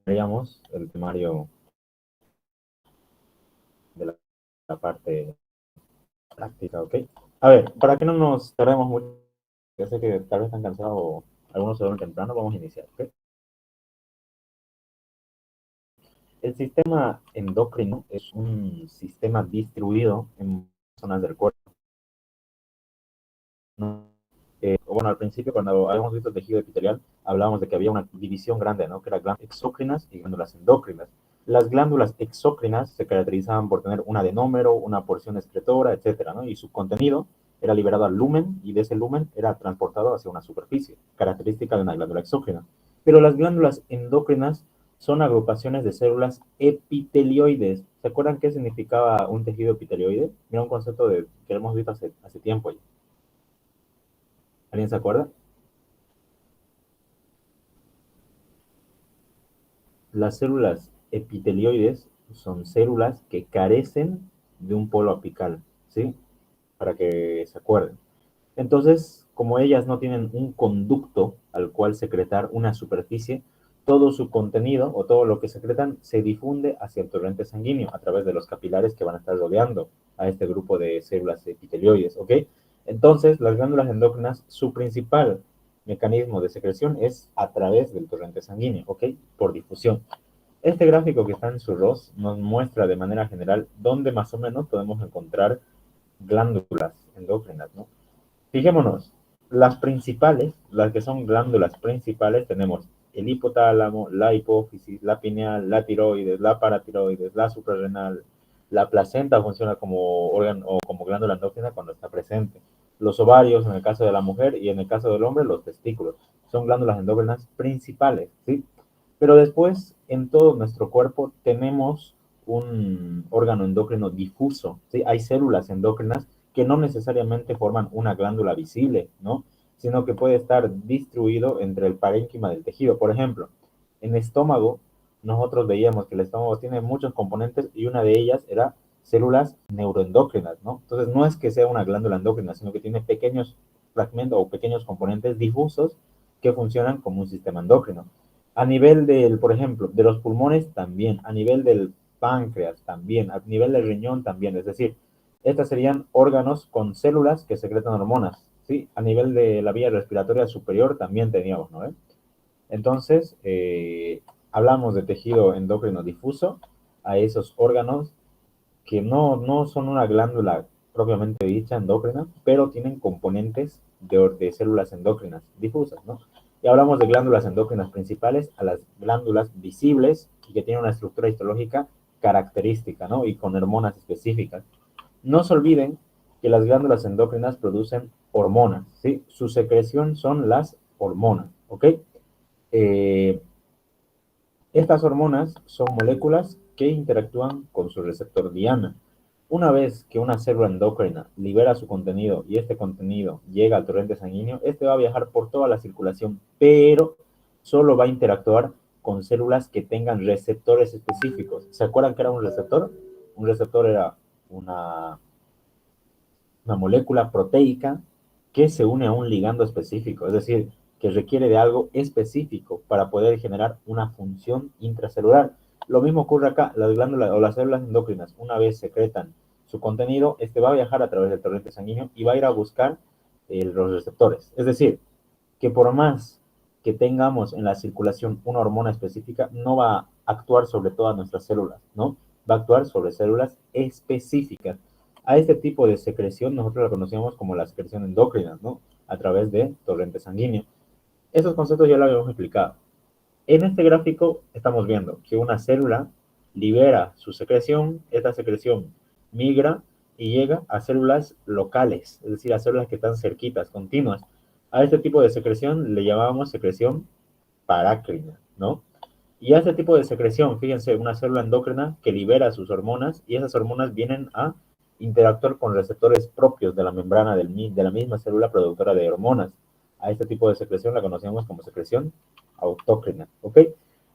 Veríamos el temario de la parte práctica, ¿ok? A ver, para que no nos tardemos mucho, yo sé que tal vez están cansados o algunos se duermen temprano, vamos a iniciar, ¿ok? El sistema endocrino es un sistema distribuido en zonas del cuerpo, ¿no? Bueno, al principio cuando habíamos visto el tejido epitelial, hablábamos de que había una división grande, ¿no? Que eran glándulas exócrinas y glándulas endócrinas. Las glándulas exócrinas se caracterizaban por tener un adenómero, una porción excretora, etcétera, ¿no? Y su contenido era liberado al lumen y de ese lumen era transportado hacia una superficie, característica de una glándula exócrina. Pero las glándulas endócrinas son agrupaciones de células epitelioides. ¿Se acuerdan qué significaba un tejido epitelioide? Era un concepto que hemos visto hace tiempo ya. ¿Alguien se acuerda? Las células epitelioides son células que carecen de un polo apical, ¿sí? Para que se acuerden. Entonces, como ellas no tienen un conducto al cual secretar una superficie, todo su contenido o todo lo que secretan se difunde hacia el torrente sanguíneo a través de los capilares que van a estar rodeando a este grupo de células epitelioides, ¿ok? Entonces, las glándulas endócrinas, su principal mecanismo de secreción es a través del torrente sanguíneo, ¿ok? Por difusión. Este gráfico que está en su ROS nos muestra de manera general dónde más o menos podemos encontrar glándulas endócrinas, ¿no? Fijémonos, las principales, las que son glándulas principales, tenemos el hipotálamo, la hipófisis, la pineal, la tiroides, la paratiroides, la suprarrenal. La placenta funciona como órgano o como glándula endócrina cuando está presente. Los ovarios, en el caso de la mujer, y en el caso del hombre, los testículos. Son glándulas endócrinas principales, ¿sí? Pero después, en todo nuestro cuerpo, tenemos un órgano endocrino difuso, ¿sí? Hay células endócrinas que no necesariamente forman una glándula visible, ¿no? Sino que puede estar distribuido entre el parénquima del tejido. Por ejemplo, en el estómago, nosotros veíamos que el estómago tiene muchos componentes y una de ellas era células neuroendócrinas, ¿no? Entonces, no es que sea una glándula endócrina, sino que tiene pequeños fragmentos o pequeños componentes difusos que funcionan como un sistema endocrino. A nivel del, por ejemplo, de los pulmones también, a nivel del páncreas también, a nivel del riñón también, es decir, estas serían órganos con células que secretan hormonas, ¿sí? A nivel de la vía respiratoria superior también teníamos, ¿no? Entonces, hablamos de tejido endocrino difuso a esos órganos que no son una glándula propiamente dicha endocrina, pero tienen componentes de células endócrinas difusas, ¿no? Y hablamos de glándulas endócrinas principales a las glándulas visibles y que tienen una estructura histológica característica, ¿no? Y con hormonas específicas. No se olviden que las glándulas endócrinas producen hormonas, ¿sí? Su secreción son las hormonas, ¿ok? Eh, Estas hormonas son moléculas que interactúan con su receptor diana. Una vez que una célula endocrina libera su contenido y este contenido llega al torrente sanguíneo, este va a viajar por toda la circulación, pero solo va a interactuar con células que tengan receptores específicos. ¿Se acuerdan que era un receptor? Un receptor era una molécula proteica que se une a un ligando específico, es decir, que requiere de algo específico para poder generar una función intracelular. Lo mismo ocurre acá, las glándulas o las células endocrinas, una vez secretan su contenido, este va a viajar a través del torrente sanguíneo y va a ir a buscar los receptores. Es decir, que por más que tengamos en la circulación una hormona específica, no va a actuar sobre todas nuestras células, ¿no? Va a actuar sobre células específicas. A este tipo de secreción nosotros la conocemos como la secreción endocrina, ¿no? A través de torrente sanguíneo. Esos conceptos ya lo habíamos explicado. En este gráfico estamos viendo que una célula libera su secreción, esta secreción migra y llega a células locales, es decir, a células que están cerquitas, continuas. A este tipo de secreción le llamábamos secreción parácrina, ¿no? Y a este tipo de secreción, fíjense, una célula endócrina que libera sus hormonas y esas hormonas vienen a interactuar con receptores propios de la membrana de la misma célula productora de hormonas. A este tipo de secreción la conocemos como secreción autócrina, ¿ok?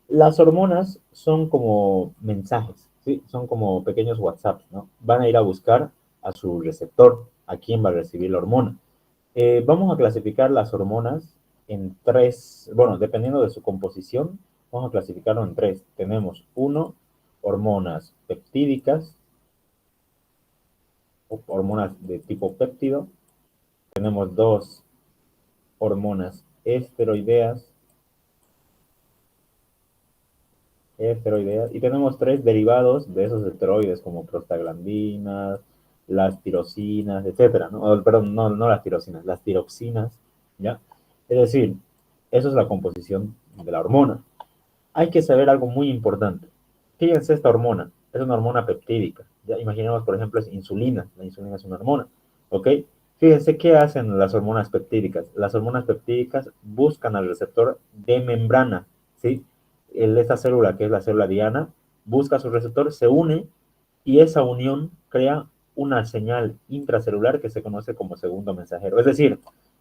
Las hormonas son como mensajes, ¿sí? Son como pequeños WhatsApp, ¿no? Van a ir a buscar a su receptor, a quien va a recibir la hormona. Vamos a clasificar las hormonas en tres, bueno, dependiendo de su composición, Vamos a clasificarlo en tres. Tenemos uno, hormonas peptídicas, o hormonas de tipo péptido. Tenemos dos, hormonas esteroideas, y tenemos tres derivados de esos esteroides como prostaglandinas, las tirosinas, etcétera, ¿no? Perdón, no las tirosinas, las tiroxinas, ¿ya? Es decir, eso es la composición de la hormona. Hay que saber algo muy importante. Fíjense, esta hormona es una hormona peptídica. Ya imaginemos, por ejemplo, es insulina. La insulina es una hormona, ¿ok? Fíjense qué hacen las hormonas peptídicas. Las hormonas peptídicas buscan al receptor de membrana, ¿sí? Esta célula, que es la célula diana, busca su receptor, se une y esa unión crea una señal intracelular que se conoce como segundo mensajero. Es decir,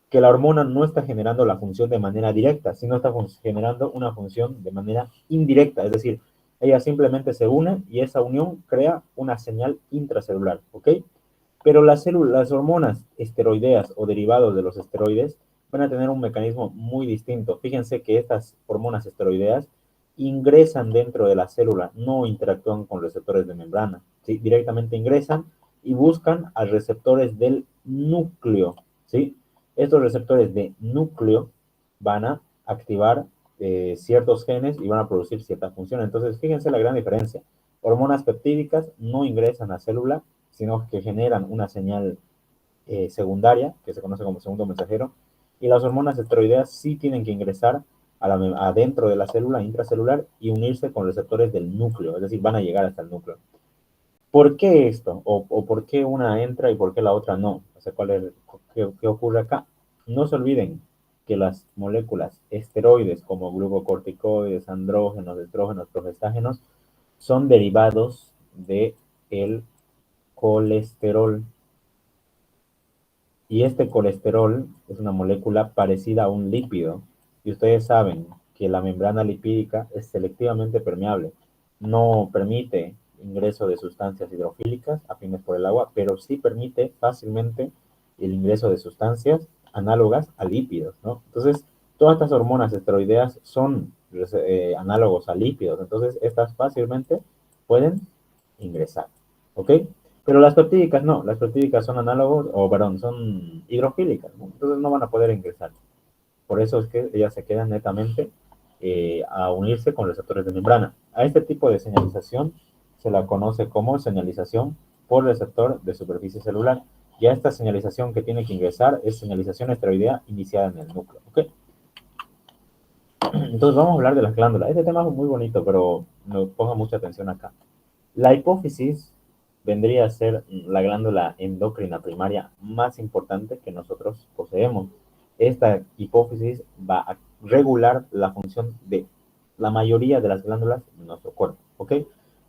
que la hormona no está generando la función de manera directa, sino está generando una función de manera indirecta. Es decir, ella simplemente se une y esa unión crea una señal intracelular, ¿ok? Pero las células, las hormonas esteroideas o derivados de los esteroides van a tener un mecanismo muy distinto. Fíjense que estas hormonas esteroideas ingresan dentro de la célula, no interactúan con receptores de membrana, ¿sí? Directamente ingresan y buscan a receptores del núcleo, ¿sí? Estos receptores de núcleo van a activar ciertos genes y van a producir cierta función. Entonces, fíjense la gran diferencia. Hormonas peptídicas no ingresan a célula, sino que generan una señal secundaria, que se conoce como segundo mensajero, y las hormonas esteroideas sí tienen que ingresar adentro de la célula intracelular y unirse con receptores del núcleo, es decir, van a llegar hasta el núcleo. ¿Por qué esto? ¿O por qué una entra y por qué la otra no? O sea, ¿qué ocurre acá? No se olviden que las moléculas esteroides como glucocorticoides, andrógenos, estrógenos, progestágenos son derivados del colesterol. Y este colesterol es una molécula parecida a un lípido. Y ustedes saben que la membrana lipídica es selectivamente permeable. No permite ingreso de sustancias hidrofílicas afines por el agua, pero sí permite fácilmente el ingreso de sustancias análogas a lípidos, ¿no? Entonces, todas estas hormonas esteroideas son análogos a lípidos. Entonces, estas fácilmente pueden ingresar, ¿ok? Pero las peptídicas no, las peptídicas son análogos, o perdón, son hidrofílicas, ¿no? Entonces no van a poder ingresar. Por eso es que ellas se quedan netamente a unirse con receptores de membrana. A este tipo de señalización se la conoce como señalización por receptor de superficie celular. Y a esta señalización que tiene que ingresar es señalización esteroidea iniciada en el núcleo, ¿ok? Entonces vamos a hablar de las glándulas. Este tema es muy bonito, pero no ponga mucha atención acá. La hipófisis vendría a ser la glándula endocrina primaria más importante que nosotros poseemos. Esta hipófisis va a regular la función de la mayoría de las glándulas de nuestro cuerpo, ¿ok?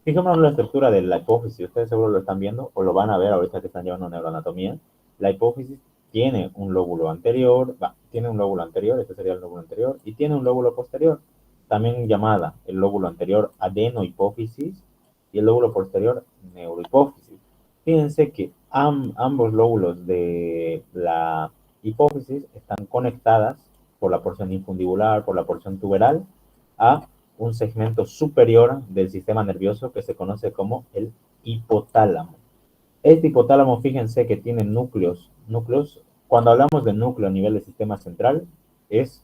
Fijémonos en la estructura de la hipófisis, ustedes seguro lo están viendo o lo van a ver ahorita que están llevando neuroanatomía. La hipófisis tiene un lóbulo anterior, tiene un lóbulo anterior, este sería el lóbulo anterior, y tiene un lóbulo posterior, también llamada el lóbulo anterior adenohipófisis y el lóbulo posterior neurohipófisis. Fíjense que ambos lóbulos de la hipófisis están conectadas por la porción infundibular, por la porción tuberal, a un segmento superior del sistema nervioso que se conoce como el hipotálamo. Este hipotálamo, fíjense que tiene núcleos. Cuando hablamos de núcleo a nivel del sistema central, es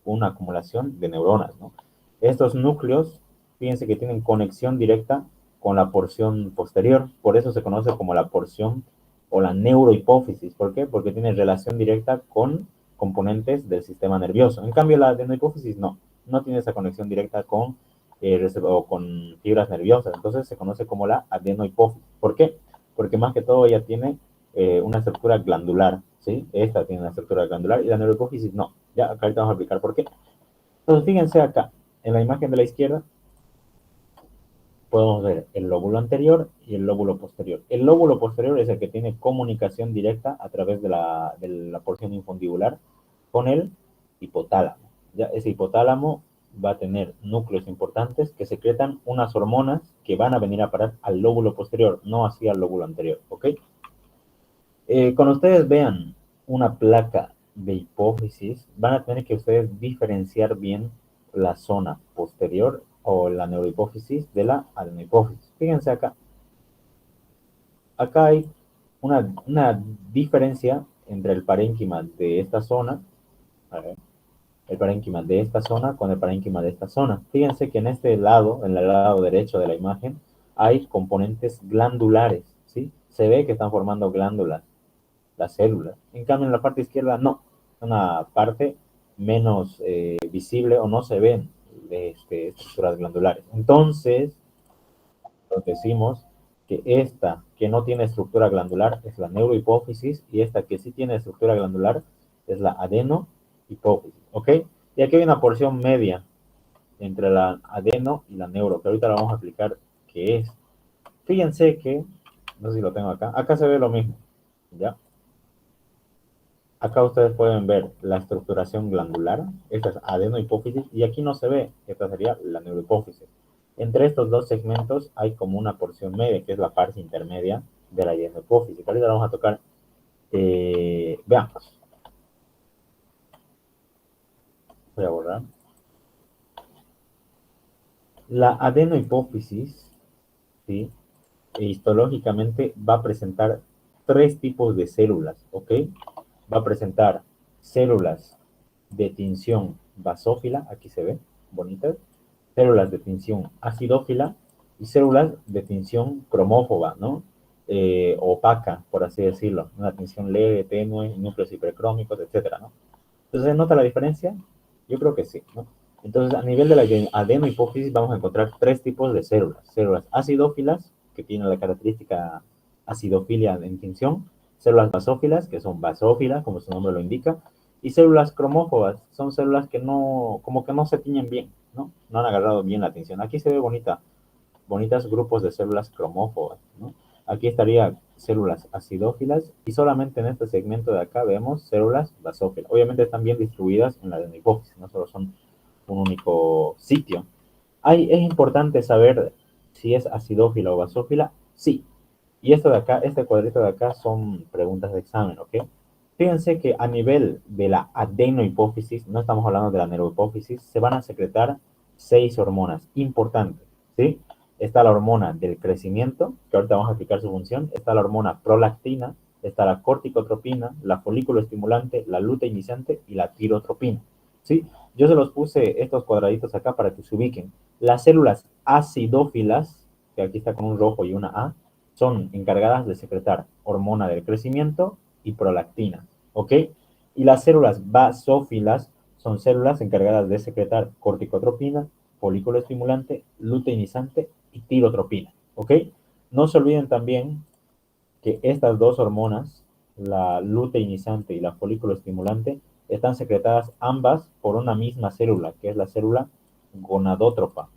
una acumulación de neuronas, ¿no? Estos núcleos, fíjense que tienen conexión directa con la porción posterior, por eso se conoce como la porción o la neurohipófisis. ¿Por qué? Porque tiene relación directa con componentes del sistema nervioso. En cambio, la adenohipófisis no tiene esa conexión directa o con fibras nerviosas, entonces se conoce como la adenohipófisis. ¿Por qué? Porque más que todo ella tiene una estructura glandular, ¿sí? Esta tiene una estructura glandular y la neurohipófisis no. Ya, acá ahorita vamos a explicar por qué. Entonces, fíjense acá, en la imagen de la izquierda, podemos ver el lóbulo anterior y el lóbulo posterior. El lóbulo posterior es el que tiene comunicación directa a través de la porción infundibular con el hipotálamo. Ya, ese hipotálamo va a tener núcleos importantes que secretan unas hormonas que van a venir a parar al lóbulo posterior, no así al lóbulo anterior, ¿ok? Cuando ustedes vean una placa de hipófisis, van a tener que ustedes diferenciar bien la zona posterior o la neurohipófisis de la adenohipófisis. Fíjense acá. Acá hay una diferencia entre el parénquima de esta zona, a ver, el parénquima de esta zona con el parénquima de esta zona. Fíjense que en este lado, en el lado derecho de la imagen, hay componentes glandulares, ¿sí? Se ve que están formando glándulas, las células. En cambio, en la parte izquierda, no. Una parte menos visible o no se ven estructuras glandulares. Entonces, nos decimos que esta que no tiene estructura glandular es la neurohipófisis y esta que sí tiene estructura glandular es la adenohipófisis, ¿ok? Y aquí hay una porción media entre la adeno y la neuro, que ahorita la vamos a explicar qué es. Fíjense que, no sé si lo tengo acá, acá se ve lo mismo, ¿ya? Acá ustedes pueden ver la estructuración glandular, esta es adenohipófisis, y aquí no se ve, esta sería la neurohipófisis. Entre estos dos segmentos hay como una porción media, que es la parte intermedia de la adenohipófisis. Ahorita la vamos a tocar. Veamos. Voy a borrar. La adenohipófisis, ¿sí? Histológicamente va a presentar tres tipos de células, ¿ok? Va a presentar células de tinción basófila, aquí se ve, bonitas, células de tinción acidófila y células de tinción cromófoba, ¿no? Opaca, por así decirlo, una tinción leve, tenue, núcleos hipercrómicos, etcétera, ¿no? Entonces, ¿se nota la diferencia? Yo creo que sí, ¿no? Entonces, a nivel de la adenohipófisis vamos a encontrar tres tipos de células. Células acidófilas, que tienen la característica acidofilia en tinción, células basófilas, que son basófilas, como su nombre lo indica, y células cromófobas, son células que no, como que no se tiñen bien, ¿no? No han agarrado bien la tinción. Aquí se ve bonitas grupos de células cromófobas, ¿no? Aquí estaría células acidófilas y solamente en este segmento de acá vemos células basófilas. Obviamente están bien distribuidas en la adenohipófisis, no solo son un único sitio. Es importante saber si es acidófila o basófila, sí. Y esto de acá, este cuadrito de acá son preguntas de examen, ¿ok? Fíjense que a nivel de la adenohipófisis, no estamos hablando de la neurohipófisis, se van a secretar 6 hormonas importantes, ¿sí? Está la hormona del crecimiento, que ahorita vamos a explicar su función, está la hormona prolactina, está la corticotropina, la folículo estimulante, la luteinizante y la tirotropina, ¿sí? Yo se los puse estos cuadraditos acá para que se ubiquen. Las células acidófilas, que aquí está con un rojo y una A, son encargadas de secretar hormona del crecimiento y prolactina, ¿ok? Y las células basófilas son células encargadas de secretar corticotropina, folículo estimulante, luteinizante y tirotropina, ¿ok? No se olviden también que estas dos hormonas, la luteinizante y la folículo estimulante, están secretadas ambas por una misma célula, que es la célula gonadótropa.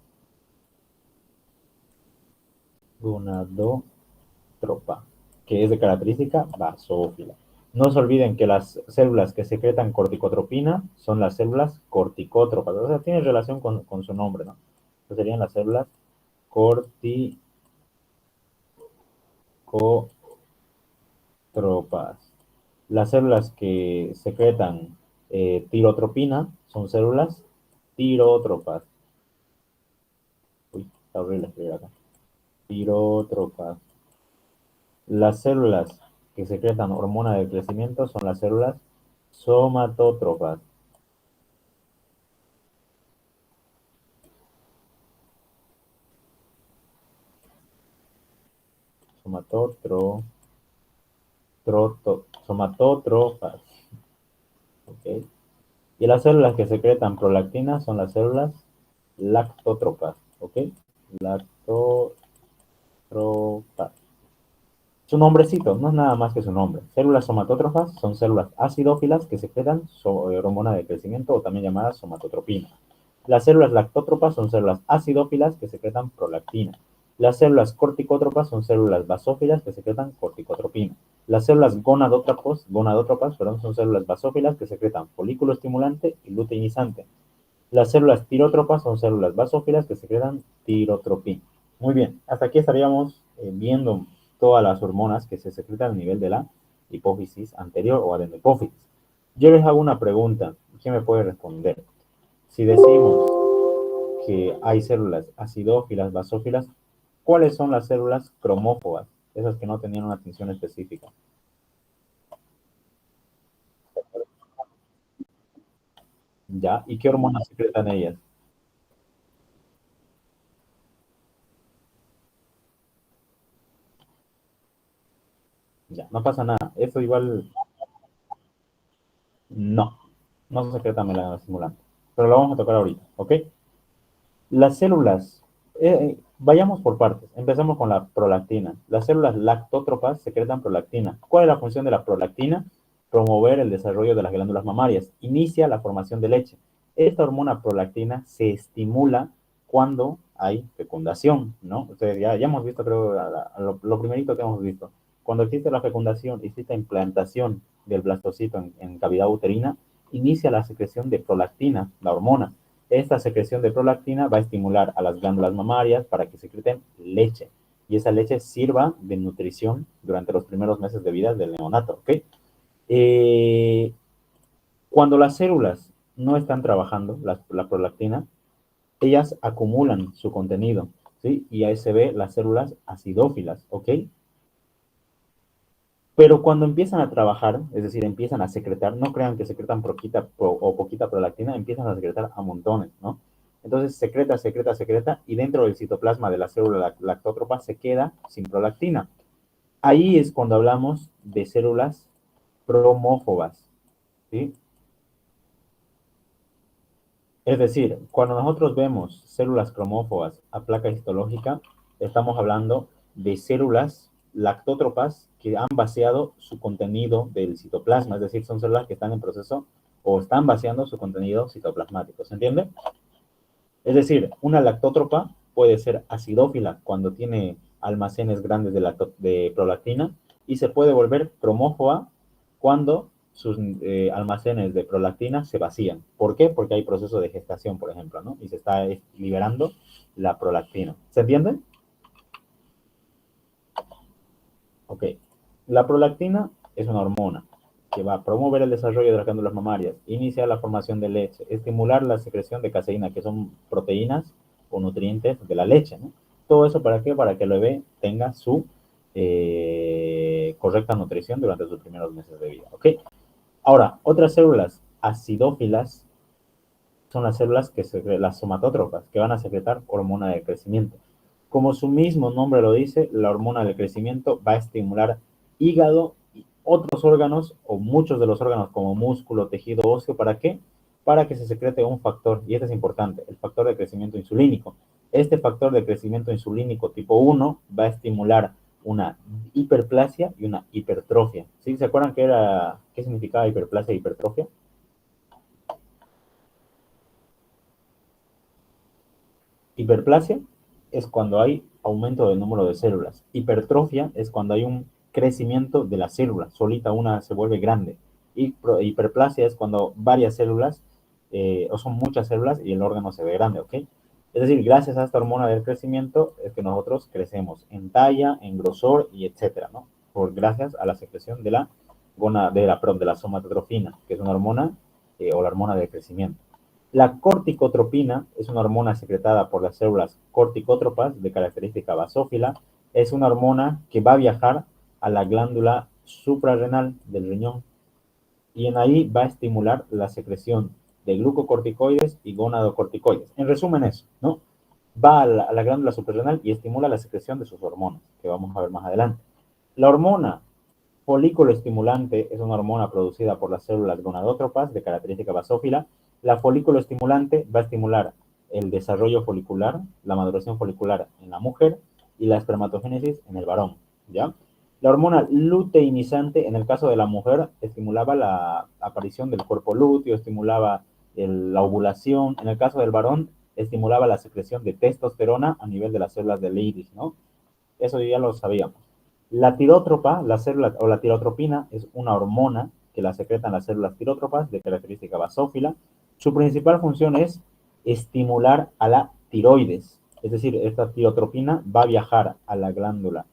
Gonadótropa, que es de característica basófila. No se olviden que las células que secretan corticotropina son las células corticótropas, o sea, tiene relación con su nombre, ¿no? Entonces serían las células corticótropas. Las células que secretan tirotropina son células tirótropas. Uy, está horrible escribir acá. Tirótropas. Las células que secretan hormona de crecimiento son las células somatótropas. Somatótropas. ¿Ok? Y las células que secretan prolactina son las células lactótropas. ¿Ok? Lactótropas. Su nombrecito, no es nada más que su nombre. Células somatótrofas son células acidófilas que secretan hormona de crecimiento o también llamadas somatotropina. Las células lactótropas son células acidófilas que secretan prolactina. Las células corticótropas son células basófilas que secretan corticotropina. Las células gonadótropas son células basófilas que secretan folículo estimulante y luteinizante. Las células tirótropas son células basófilas que secretan tirotropina. Muy bien, hasta aquí estaríamos viendo todas las hormonas que se secretan a nivel de la hipófisis anterior o adenohipófisis. Yo les hago una pregunta, ¿quién me puede responder? Si decimos que hay células acidófilas, basófilas. ¿Cuáles son las células cromófobas? Esas que no tenían una función específica. ¿Ya? ¿Y qué hormonas secretan ellas? Ya, no pasa nada. Eso igual no. No se secreta melanina estimulante. Pero lo vamos a tocar ahorita, ¿ok? Las células, vayamos por partes. Empezamos con la prolactina. Las células lactótropas secretan prolactina. ¿Cuál es la función de la prolactina? Promover el desarrollo de las glándulas mamarias. Inicia la formación de leche. Esta hormona prolactina se estimula cuando hay fecundación, ¿no? Ustedes ya hemos visto, creo, lo primerito que hemos visto. Cuando existe la fecundación, existe implantación del blastocito en cavidad uterina, inicia la secreción de prolactina, la hormona. Esta secreción de prolactina va a estimular a las glándulas mamarias para que secreten leche y esa leche sirva de nutrición durante los primeros meses de vida del neonato, ¿ok? Eh, Cuando las células no están trabajando, la prolactina, ellas acumulan su contenido, ¿sí? Y ahí se ve las células acidófilas, ¿ok? Pero cuando empiezan a trabajar, es decir, empiezan a secretar, no crean que secretan o poquita prolactina, empiezan a secretar a montones, ¿no? Entonces secreta, secreta, secreta, y dentro del citoplasma de la célula lactótropa se queda sin prolactina. Ahí es cuando hablamos de células cromófobas, ¿sí? Es decir, cuando nosotros vemos células cromófobas a placa histológica, estamos hablando de células lactótropas que han vaciado su contenido del citoplasma, es decir, son células que están en proceso o están vaciando su contenido citoplasmático, ¿se entiende? Es decir, una lactótropa puede ser acidófila cuando tiene almacenes grandes de prolactina y se puede volver cromófoba cuando sus almacenes de prolactina se vacían. ¿Por qué? Porque hay proceso de gestación, por ejemplo, ¿no? Y se está liberando la prolactina. ¿Se entiende? Ok. La prolactina es una hormona que va a promover el desarrollo de las glándulas mamarias, iniciar la formación de leche, estimular la secreción de caseína, que son proteínas o nutrientes de la leche, ¿no? Todo eso para qué? Para que el bebé tenga su correcta nutrición durante sus primeros meses de vida, ¿ok? Ahora, otras células acidófilas son las células las somatótropas, que van a secretar hormona de crecimiento. Como su mismo nombre lo dice, la hormona del crecimiento va a estimular hígado y otros órganos o muchos de los órganos como músculo, tejido óseo. ¿Para qué? Para que se secrete un factor, y este es importante, el factor de crecimiento insulínico. Este factor de crecimiento insulínico tipo 1 va a estimular una hiperplasia y una hipertrofia. ¿Sí? ¿Se acuerdan qué significaba hiperplasia e hipertrofia? Hiperplasia es cuando hay aumento del número de células. Hipertrofia es cuando hay un crecimiento de la célula. Solita una se vuelve grande. Hiperplasia es cuando varias células, o son muchas células y el órgano se ve grande, ¿ok? Es decir, gracias a esta hormona del crecimiento es que nosotros crecemos en talla, en grosor y etcétera, ¿no? Gracias a la secreción de la somatotrofina, que es una hormona o la hormona del crecimiento. La corticotropina es una hormona secretada por las células corticótropas de característica basófila. Es una hormona que va a viajar a la glándula suprarrenal del riñón y en ahí va a estimular la secreción de glucocorticoides y gonadocorticoides. En resumen eso, ¿no? Va a la glándula suprarrenal y estimula la secreción de sus hormonas, que vamos a ver más adelante. La hormona folículo estimulante es una hormona producida por las células gonadótropas de característica basófila. La folículo estimulante va a estimular el desarrollo folicular, la maduración folicular en la mujer y la espermatogénesis en el varón, ¿ya? La hormona luteinizante, en el caso de la mujer, estimulaba la aparición del cuerpo lúteo, estimulaba la ovulación. En el caso del varón, estimulaba la secreción de testosterona a nivel de las células del iris, ¿no? Eso ya lo sabíamos. La tirótropa, la célula o la tirotropina es una hormona que la secretan las células tirótropas de característica basófila. Su principal función es estimular a la tiroides. Es decir, esta tirotropina va a viajar a la glándula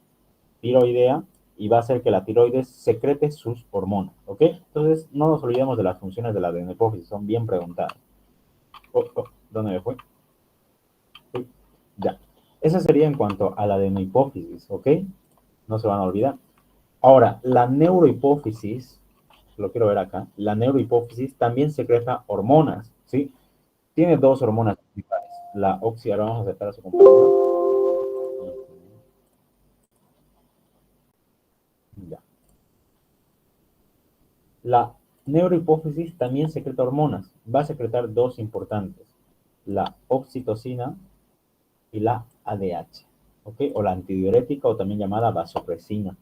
tiroidea y va a hacer que la tiroides secrete sus hormonas, ¿ok? Entonces, no nos olvidemos de las funciones de la adenohipófisis, son bien preguntadas. ¿Dónde me fue? Ya. Eso sería en cuanto a la adenohipófisis, ¿ok? No se van a olvidar. Ahora, la neurohipófisis, lo quiero ver acá, la neurohipófisis también secreta hormonas, ¿sí? Tiene dos hormonas principales. La ahora vamos a aceptar a su compañero. Ya. La neurohipófisis también secreta hormonas. Va a secretar dos importantes, la oxitocina y la ADH, ¿ok? O la antidiurética o también llamada vasopresina.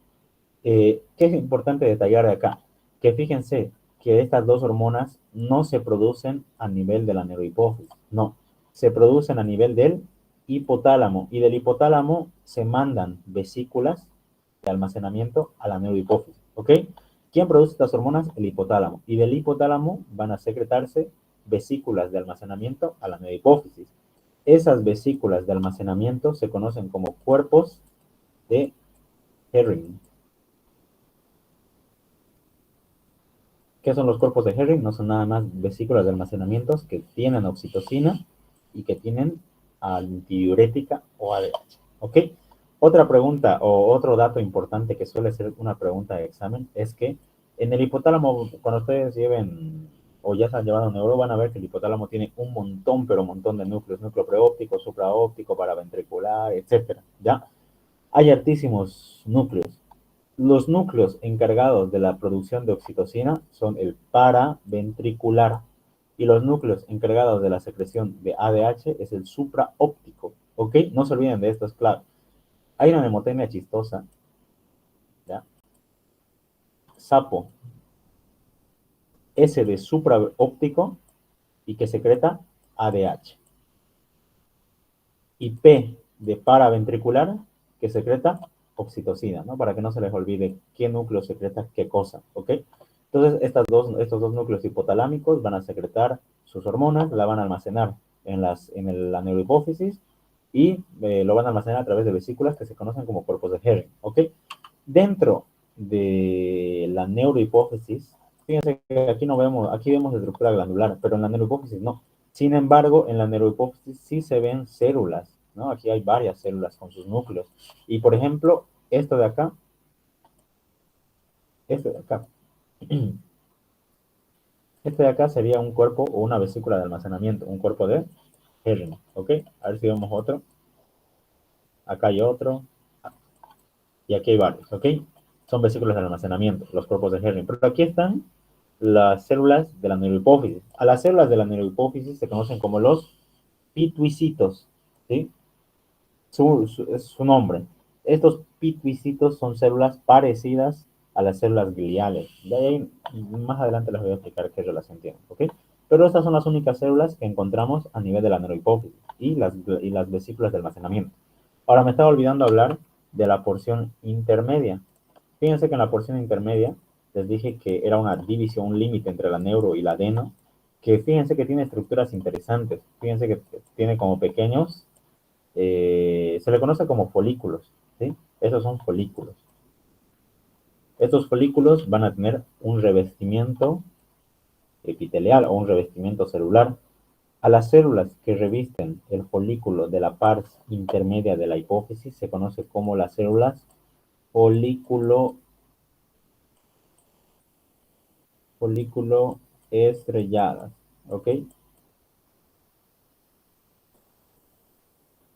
¿Qué es importante detallar de acá? Que fíjense que estas dos hormonas no se producen a nivel de la neurohipófisis, no, se producen a nivel del hipotálamo y del hipotálamo se mandan vesículas de almacenamiento a la neurohipófisis, ¿ok? ¿Quién produce estas hormonas? El hipotálamo. Y del hipotálamo van a secretarse vesículas de almacenamiento a la neurohipófisis. Esas vesículas de almacenamiento se conocen como cuerpos de Herring. ¿Qué son los cuerpos de Herring? No son nada más vesículas de almacenamiento que tienen oxitocina y que tienen antidiurética o ADH. ¿Ok? Otra pregunta o otro dato importante que suele ser una pregunta de examen es que en el hipotálamo, cuando ustedes lleven o ya se han llevado neuro, van a ver que el hipotálamo tiene un montón, pero un montón de núcleos, núcleo preóptico, supraóptico, paraventricular, etcétera. ¿Ya? Hay altísimos núcleos. Los núcleos encargados de la producción de oxitocina son el paraventricular y los núcleos encargados de la secreción de ADH es el supraóptico. ¿Ok? No se olviden de esto, es claro. Hay una mnemotemia chistosa, ¿ya? Sapo, S de supraóptico y que secreta ADH. Y P de paraventricular que secreta oxitocina, ¿no? Para que no se les olvide qué núcleo secreta qué cosa, ¿ok? Entonces, estos dos núcleos hipotalámicos van a secretar sus hormonas, la van a almacenar la neurohipófisis y lo van a almacenar a través de vesículas que se conocen como cuerpos de Herring, ¿ok? Dentro de la neurohipófisis, fíjense que aquí no vemos, aquí vemos la estructura glandular, pero en la neurohipófisis no. Sin embargo, en la neurohipófisis sí se ven células, ¿no? Aquí hay varias células con sus núcleos. Y por ejemplo, esto de acá, este de acá, este de acá sería un cuerpo o una vesícula de almacenamiento, un cuerpo de Herring, ¿ok? A ver si vemos otro. Acá hay otro. Y aquí hay varios, ¿ok? Son vesículas de almacenamiento, los cuerpos de Herring. Pero aquí están las células de la neurohipófisis. A las células de la neurohipófisis se conocen como los pituicitos, ¿sí? Es su nombre. Estos pituicitos son células parecidas a las células gliales. De ahí, más adelante les voy a explicar qué relación tienen, ¿ok? Pero estas son las únicas células que encontramos a nivel de la neurohipófisis y las vesículas de almacenamiento. Ahora me estaba olvidando hablar de la porción intermedia. Fíjense que en la porción intermedia les dije que era una división, un límite entre la neuro y la adeno, que fíjense que tiene estructuras interesantes. Fíjense que tiene como pequeños, se le conoce como folículos, ¿sí? Esos son folículos. Estos folículos van a tener un revestimiento epitelial o un revestimiento celular. A las células que revisten el folículo de la parte intermedia de la hipófisis se conoce como las células folículo, folículo estrelladas, ¿ok?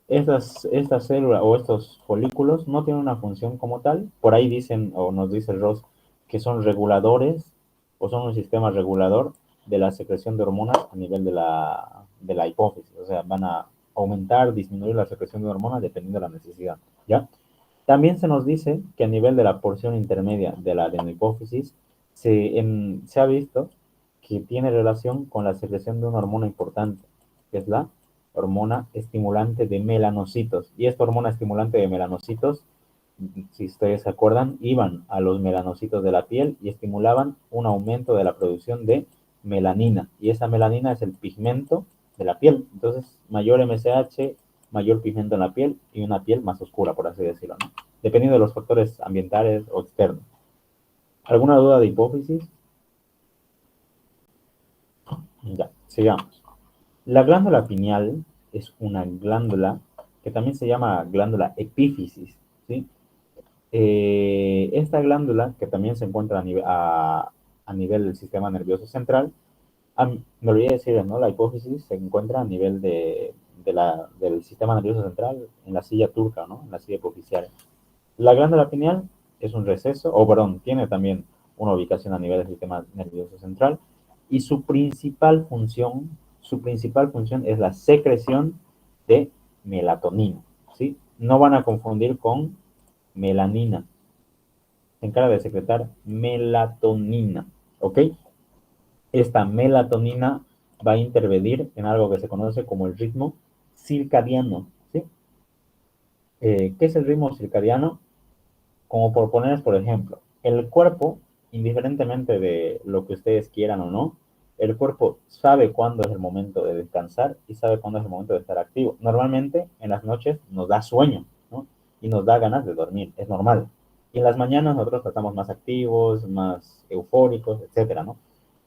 Estas células o estos folículos no tienen una función como tal. Por ahí dicen, o nos dice Ross, que son reguladores o son un sistema regulador de la secreción de hormonas a nivel de la hipófisis. O sea, van a aumentar, disminuir la secreción de hormonas dependiendo de la necesidad, ¿ya? También se nos dice que a nivel de la porción intermedia de la adenohipófisis se ha visto que tiene relación con la secreción de una hormona importante, que es la hormona estimulante de melanocitos. Y esta hormona estimulante de melanocitos, si ustedes se acuerdan, iban a los melanocitos de la piel y estimulaban un aumento de la producción de melanina. Y esa melanina es el pigmento de la piel. Entonces, mayor MSH, mayor pigmento en la piel y una piel más oscura, por así decirlo, ¿no? Dependiendo de los factores ambientales o externos. ¿Alguna duda de hipófisis? Ya, sigamos. La glándula pineal es una glándula que también se llama glándula epífisis, ¿sí? Esta glándula, que también se encuentra a nivel del sistema nervioso central, me olvidé decir, ¿no? La hipófisis se encuentra a nivel del sistema nervioso central, en la silla turca, ¿no? En la silla hipofisial. La glándula pineal es un receso, o perdón, tiene también una ubicación a nivel del sistema nervioso central, y su principal función es la secreción de melatonina, ¿sí? No van a confundir con melanina. Se encarga de secretar melatonina, ¿ok? Esta melatonina va a intervenir en algo que se conoce como el ritmo circadiano, ¿sí? ¿Qué es el ritmo circadiano? Como por poner, por ejemplo, el cuerpo, indiferentemente de lo que ustedes quieran o no, el cuerpo sabe cuándo es el momento de descansar y sabe cuándo es el momento de estar activo. Normalmente en las noches nos da sueño, ¿no? Y nos da ganas de dormir, es normal. Y en las mañanas nosotros estamos más activos, más eufóricos, etcétera, ¿no?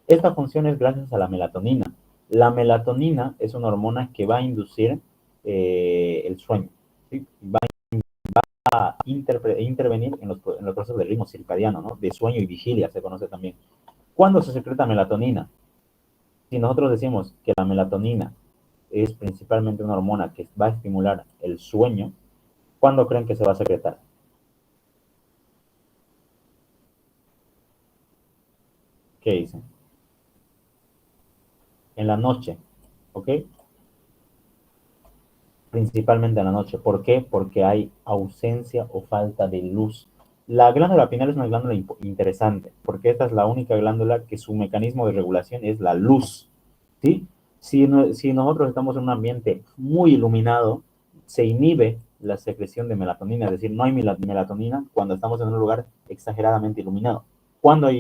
Esta función es gracias a la melatonina. La melatonina es una hormona que va a inducir el sueño, ¿sí? Va a intervenir en los procesos del ritmo circadiano, ¿no? De sueño y vigilia, se conoce también. ¿Cuándo se secreta melatonina? Si nosotros decimos que la melatonina es principalmente una hormona que va a estimular el sueño, ¿cuándo creen que se va a secretar? ¿Qué dicen? En la noche, ¿ok? Principalmente en la noche. ¿Por qué? Porque hay ausencia o falta de luz. La glándula pineal es una glándula interesante, porque esta es la única glándula que su mecanismo de regulación es la luz, ¿sí? Si nosotros estamos en un ambiente muy iluminado, se inhibe la secreción de melatonina, es decir, no hay melatonina cuando estamos en un lugar exageradamente iluminado. ¿Cuándo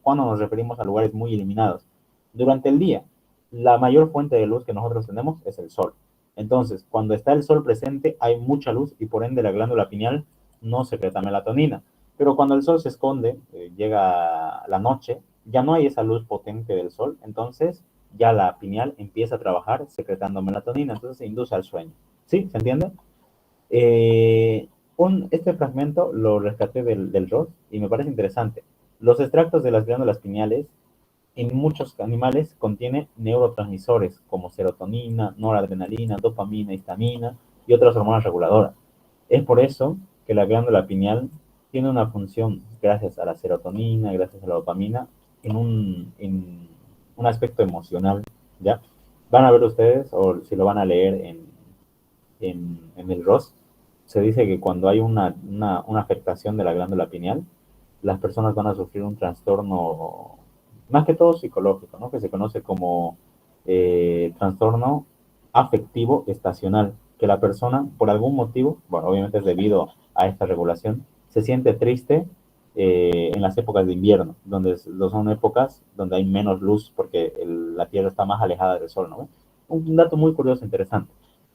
nos referimos a lugares muy iluminados? Durante el día, la mayor fuente de luz que nosotros tenemos es el sol. Entonces, cuando está el sol presente, hay mucha luz y por ende la glándula pineal no secreta melatonina. Pero cuando el sol se esconde, llega la noche, ya no hay esa luz potente del sol, entonces ya la pineal empieza a trabajar secretando melatonina, entonces se induce al sueño. ¿Sí? ¿Se entiende? Eh, este fragmento lo rescaté del ROS y me parece interesante. Los extractos de las glándulas pineales en muchos animales contiene neurotransmisores como serotonina, noradrenalina, dopamina, histamina y otras hormonas reguladoras. Es por eso que la glándula pineal tiene una función, gracias a la serotonina, gracias a la dopamina, en un aspecto emocional, ¿ya? Van a ver ustedes, o si lo van a leer en el ROS, se dice que cuando hay una afectación de la glándula pineal, las personas van a sufrir un trastorno, más que todo psicológico, ¿no? Que se conoce como trastorno afectivo estacional, que la persona, por algún motivo, bueno, obviamente es debido a esta regulación, se siente triste en las épocas de invierno, donde son épocas donde hay menos luz porque la Tierra está más alejada del Sol, ¿no? Un dato muy curioso, interesante.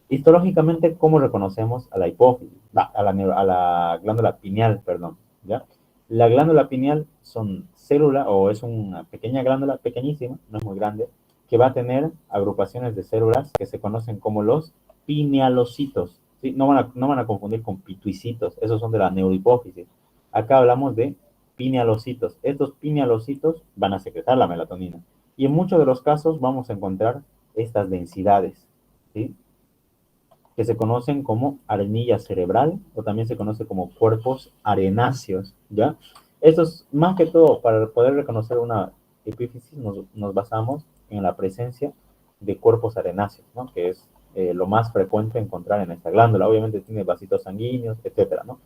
Histológicamente, ¿cómo reconocemos a la hipófisis? A la glándula pineal, perdón, ¿ya? La glándula pineal son células, o es una pequeña glándula, pequeñísima, no es muy grande, que va a tener agrupaciones de células que se conocen como los pinealocitos, ¿sí? No van a confundir con pituicitos, esos son de la neurohipófisis. Acá hablamos de pinealocitos. Estos pinealocitos van a secretar la melatonina. Y en muchos de los casos vamos a encontrar estas densidades, ¿sí? Que se conocen como arenilla cerebral o también se conoce como cuerpos arenáceos, ¿ya? Estos, más que todo, para poder reconocer una epífisis, nos basamos en la presencia de cuerpos arenáceos, ¿no? Que es lo más frecuente encontrar en esta glándula. Obviamente tiene vasitos sanguíneos, etcétera, ¿no?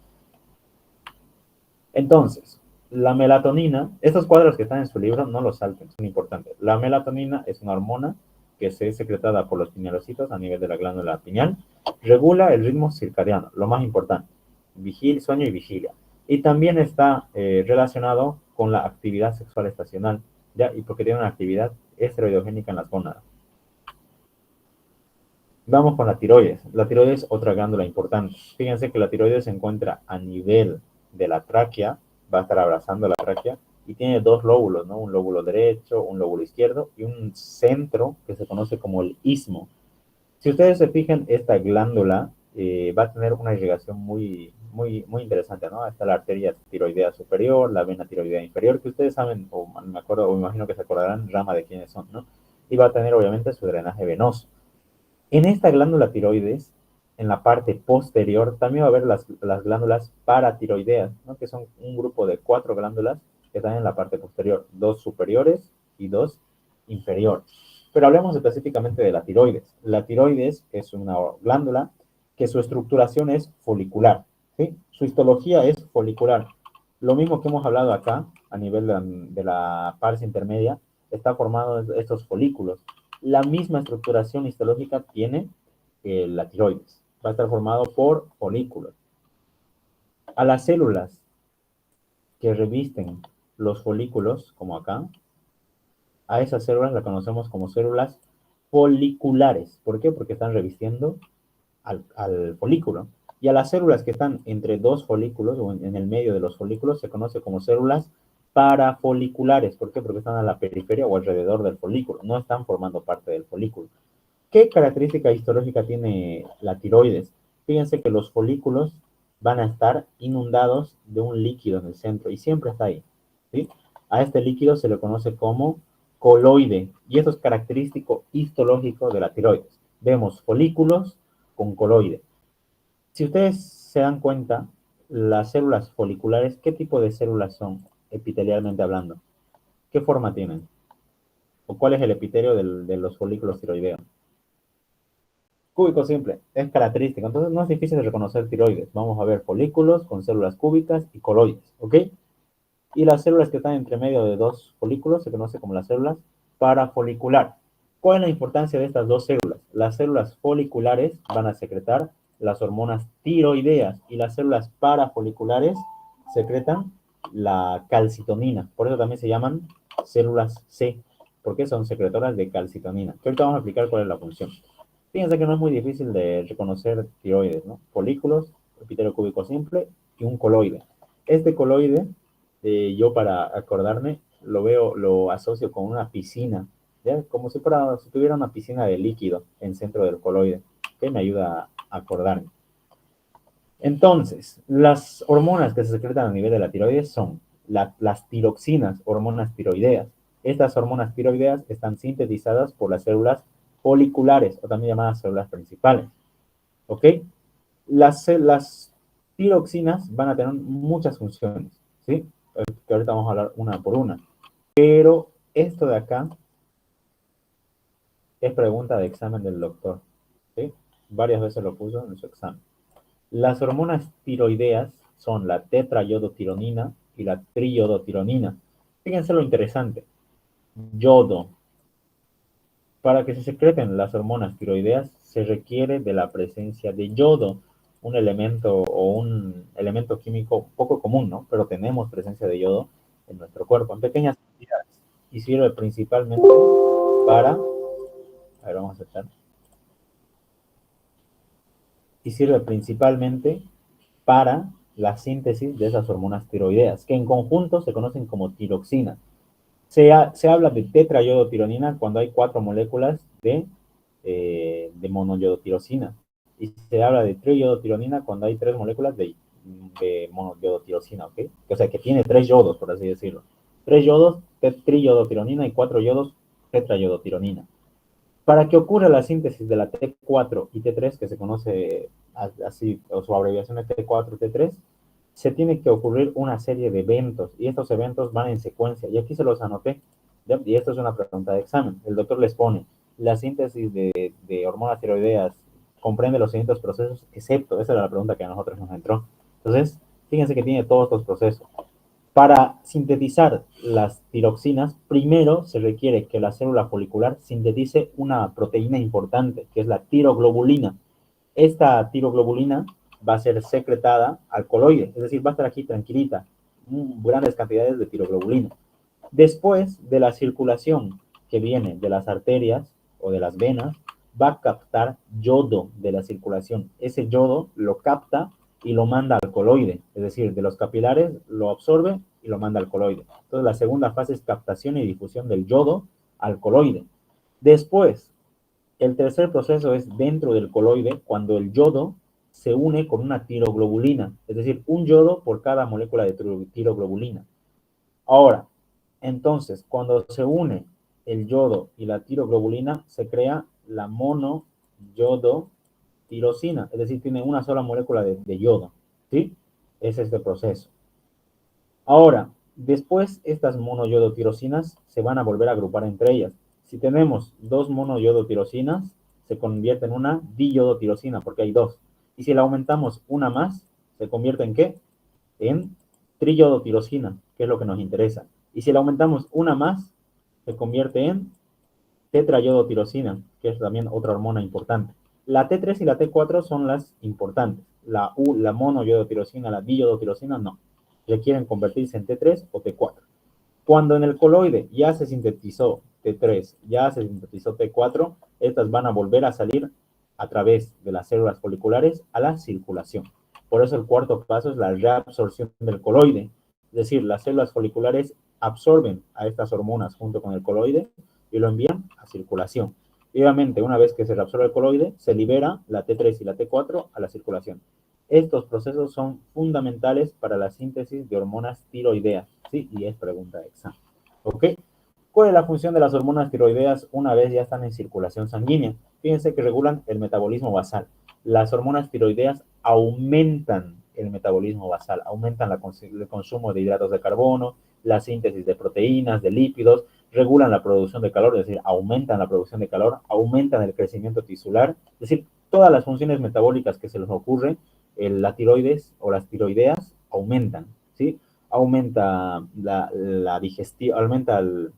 Entonces, la melatonina, estos cuadros que están en su libro, no los salten, son importantes. La melatonina es una hormona que es secretada por los pinealocitos a nivel de la glándula pineal, regula el ritmo circadiano, lo más importante, sueño y vigilia. Y también está relacionado con la actividad sexual estacional, ¿ya? Y porque tiene una actividad esteroidogénica en las gónadas. Vamos con la tiroides. La tiroides es otra glándula importante. Fíjense que la tiroides se encuentra a nivel de la tráquea, va a estar abrazando la tráquea, y tiene dos lóbulos, ¿no? Un lóbulo derecho, un lóbulo izquierdo, y un centro que se conoce como el istmo. Si ustedes se fijan, esta glándula va a tener una irrigación muy interesante, ¿no? Está la arteria tiroidea superior, la vena tiroidea inferior, que ustedes saben, o me acuerdo, o me imagino que se acordarán, rama de quiénes son, ¿no? Y va a tener, obviamente, su drenaje venoso. En esta glándula tiroides, en la parte posterior, también va a haber las glándulas paratiroideas, ¿no? Que son un grupo de 4 glándulas que están en la parte posterior, 2 superiores y 2 inferiores. Pero hablemos específicamente de la tiroides. La tiroides es una glándula que su estructuración es folicular, ¿sí? Su histología es folicular. Lo mismo que hemos hablado acá, a nivel de la parte intermedia, está formado de estos folículos. La misma estructuración histológica tiene la tiroides. Va a estar formado por folículos. A las células que revisten los folículos, como acá, a esas células las conocemos como células foliculares. ¿Por qué? Porque están revistiendo al folículo. Y a las células que están entre dos folículos o en el medio de los folículos se conoce como células parafoliculares. ¿Por qué? Porque están a la periferia o alrededor del folículo, no están formando parte del folículo. ¿Qué característica histológica tiene la tiroides? Fíjense que los folículos van a estar inundados de un líquido en el centro y siempre está ahí, ¿sí? A este líquido se le conoce como coloide y eso es característico histológico de la tiroides. Vemos folículos con coloide. Si ustedes se dan cuenta, las células foliculares, ¿qué tipo de células son epitelialmente hablando? ¿Qué forma tienen? ¿O cuál es el epitelio de los folículos tiroideos? Cúbico simple, es característico. Entonces no es difícil de reconocer tiroides. Vamos a ver folículos con células cúbicas y coloides, ¿ok? Y las células que están entre medio de dos folículos se conocen como las células parafolicular. ¿Cuál es la importancia de estas dos células? Las células foliculares van a secretar las hormonas tiroideas y las células parafoliculares secretan la calcitonina. Por eso también se llaman células C, porque son secretoras de calcitonina. Que ahorita vamos a explicar cuál es la función. Fíjense que no es muy difícil de reconocer tiroides, ¿no? Folículos, epitelio cúbico simple y un coloide. Este coloide, yo para acordarme, lo veo, lo asocio con una piscina, ¿ya? Como si tuviera una piscina de líquido en centro del coloide, que me ayuda a acordarme. Entonces, las hormonas que se secretan a nivel de la tiroides son las tiroxinas, hormonas tiroideas. Estas hormonas tiroideas están sintetizadas por las células foliculares, o también llamadas células principales. ¿Ok? Las tiroxinas van a tener muchas funciones, ¿sí? Que ahorita vamos a hablar una por una. Pero esto de acá es pregunta de examen del doctor, ¿sí? Varias veces lo puso en su examen. Las hormonas tiroideas son la tetrayodotironina y la triyodotironina. Fíjense lo interesante. Yodo. Para que se secreten las hormonas tiroideas se requiere de la presencia de yodo, un elemento químico poco común, ¿no? Pero tenemos presencia de yodo en nuestro cuerpo en pequeñas cantidades y sirve principalmente para, a ver, vamos a aceptar, y sirve principalmente para la síntesis de esas hormonas tiroideas, que en conjunto se conocen como tiroxinas. Se habla de tetrayodotironina cuando hay 4 moléculas de monoyodotirosina. Y se habla de triyodotironina cuando hay 3 moléculas de monoyodotirosina, ¿ok? O sea, que tiene 3 yodos, por así decirlo. 3 yodos, triyodotironina y 4 yodos, tetrayodotironina. Para que ocurra la síntesis de la T4 y T3, que se conoce así, o su abreviación es T4 y T3, se tiene que ocurrir una serie de eventos y estos eventos van en secuencia. Y aquí se los anoté. ¿Ya? Y esto es una pregunta de examen. El doctor les pone, la síntesis de hormonas tiroideas comprende los siguientes procesos, excepto, esa era la pregunta que a nosotros nos entró. Entonces, fíjense que tiene todos estos procesos. Para sintetizar las tiroxinas, primero se requiere que la célula folicular sintetice una proteína importante, que es la tiroglobulina. Esta tiroglobulina va a ser secretada al coloide, es decir, va a estar aquí tranquilita, grandes cantidades de tiroglobulina. Después de la circulación que viene de las arterias o de las venas, va a captar yodo de la circulación. Ese yodo lo capta y lo manda al coloide, es decir, de los capilares lo absorbe y lo manda al coloide. Entonces la segunda fase es captación y difusión del yodo al coloide. Después El tercer proceso es dentro del coloide, cuando el yodo se une con una tiroglobulina, es decir, un yodo por cada molécula de tiroglobulina. Ahora, entonces, cuando se une el yodo y la tiroglobulina, se crea la monoyodotirosina, es decir, tiene una sola molécula de yodo, ¿sí? Es este proceso. Ahora, después estas monoyodotirosinas se van a volver a agrupar entre ellas. Si tenemos dos monoyodotirosinas, se convierte en una diyodotirosina, porque hay dos. Y si le aumentamos una más, ¿se convierte en qué? En triyodotirosina, que es lo que nos interesa. Y si le aumentamos una más, se convierte en tetrayodotirosina, que es también otra hormona importante. La T3 y la T4 son las importantes. La monoyodotirosina, la diyodotirosina, no. Requieren convertirse en T3 o T4. Cuando en el coloide ya se sintetizó T3, ya se sintetizó T4, estas van a volver a salir a través de las células foliculares a la circulación. Por eso el cuarto paso es la reabsorción del coloide. Es decir, las células foliculares absorben a estas hormonas junto con el coloide y lo envían a circulación. Y obviamente, una vez que se reabsorbe el coloide, se libera la T3 y la T4 a la circulación. Estos procesos son fundamentales para la síntesis de hormonas tiroideas, ¿sí? Y es pregunta de examen, ¿ok? ¿Cuál es la función de las hormonas tiroideas una vez ya están en circulación sanguínea? Fíjense que regulan el metabolismo basal. Las hormonas tiroideas aumentan el metabolismo basal, aumentan el consumo de hidratos de carbono, la síntesis de proteínas, de lípidos, regulan la producción de calor, es decir, aumentan la producción de calor, aumentan el crecimiento tisular, es decir, todas las funciones metabólicas que se les ocurre, la tiroides o las tiroideas aumentan, ¿sí? Aumenta la digestión, aumenta el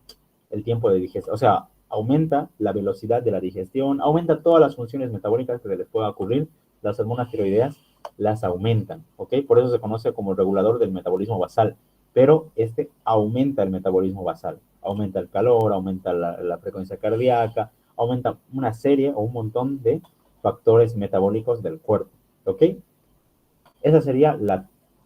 tiempo de digestión, o sea, aumenta la velocidad de la digestión, aumenta todas las funciones metabólicas que se les pueda ocurrir, las hormonas tiroideas las aumentan, ¿ok? Por eso se conoce como regulador del metabolismo basal, pero este aumenta el metabolismo basal, aumenta el calor, aumenta la frecuencia cardíaca, aumenta una serie o un montón de factores metabólicos del cuerpo, ¿ok? Esa sería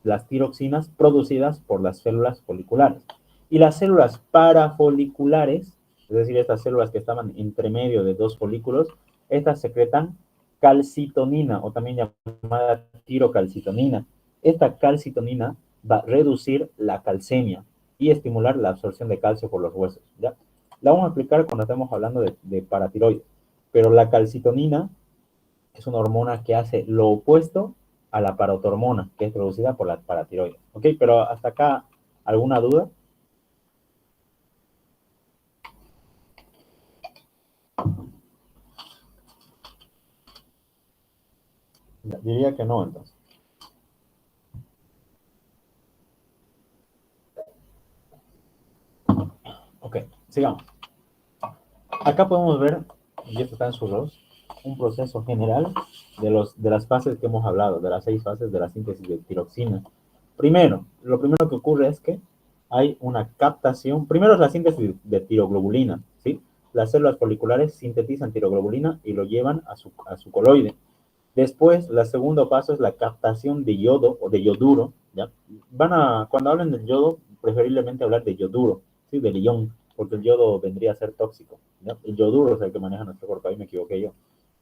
las tiroxinas producidas por las células foliculares. Y las células parafoliculares, es decir, estas células que estaban entre medio de dos folículos, estas secretan calcitonina o también llamada tirocalcitonina. Esta calcitonina va a reducir la calcemia y estimular la absorción de calcio por los huesos, ¿ya? La vamos a explicar cuando estemos hablando de paratiroides, pero la calcitonina es una hormona que hace lo opuesto a la parotormona, que es producida por la paratiroides. ¿Ok? Pero hasta acá, ¿alguna duda? Diría que no, entonces. Ok, sigamos. Acá podemos ver, y esto está en su ROS, un proceso general de las fases que hemos hablado, de las 6 fases de la síntesis de tiroxina. Primero, lo primero que ocurre es que hay una captación. Primero es la síntesis de tiroglobulina, ¿sí? Las células foliculares sintetizan tiroglobulina y lo llevan a su coloide. Después, el segundo paso es la captación de yodo o de yoduro, ¿ya? Cuando hablen del yodo, preferiblemente hablar de yoduro, ¿sí? Del ion, porque el yodo vendría a ser tóxico, ¿ya? El yoduro es el que maneja nuestro cuerpo, ahí me equivoqué yo.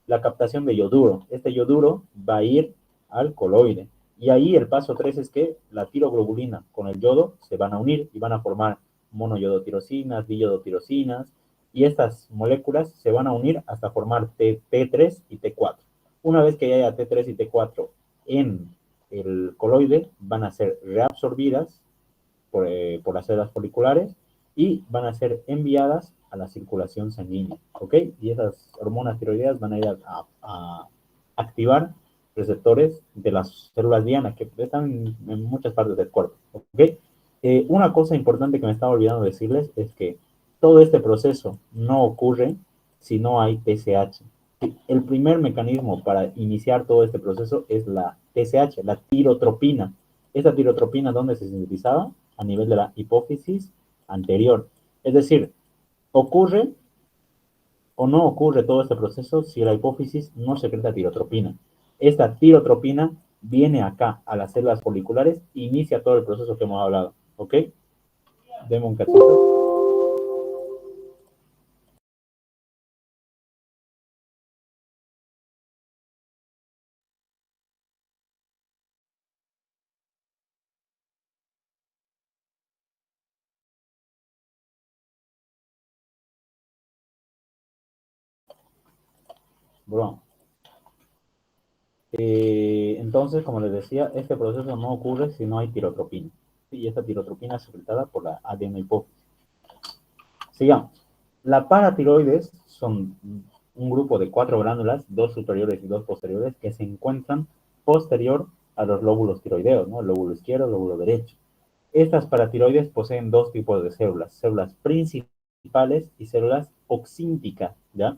La captación de yoduro. Este yoduro va a ir al coloide. Y ahí el paso 3 es que la tiroglobulina con el yodo se van a unir y van a formar monoyodotirosinas, diyodotirosinas, y estas moléculas se van a unir hasta formar T3 y T4. Una vez que ya haya T3 y T4 en el coloide, van a ser reabsorbidas por las células foliculares y van a ser enviadas a la circulación sanguínea, ¿ok? Y esas hormonas tiroideas van a ir a activar receptores de las células diana que están en muchas partes del cuerpo, ¿ok? Una cosa importante que me estaba olvidando decirles es que todo este proceso no ocurre si no hay TSH. El primer mecanismo para iniciar todo este proceso es la TSH, la tirotropina. Esta tirotropina, ¿dónde se sintetizaba? A nivel de la hipófisis anterior. Es decir, ocurre o no ocurre todo este proceso si la hipófisis no secreta tirotropina. Esta tirotropina viene acá a las células foliculares e inicia todo el proceso que hemos hablado. ¿Ok? Deme un cachito. Bueno, entonces, como les decía, este proceso no ocurre si no hay tirotropina. Y esta tirotropina es secretada por la adenohipófisis. Sigamos. La paratiroides son un grupo de 4 glándulas, 2 superiores y 2 posteriores, que se encuentran posterior a los lóbulos tiroideos, ¿no? El lóbulo izquierdo, el lóbulo derecho. Estas paratiroides poseen dos tipos de células, células principales y células oxínticas, ¿ya?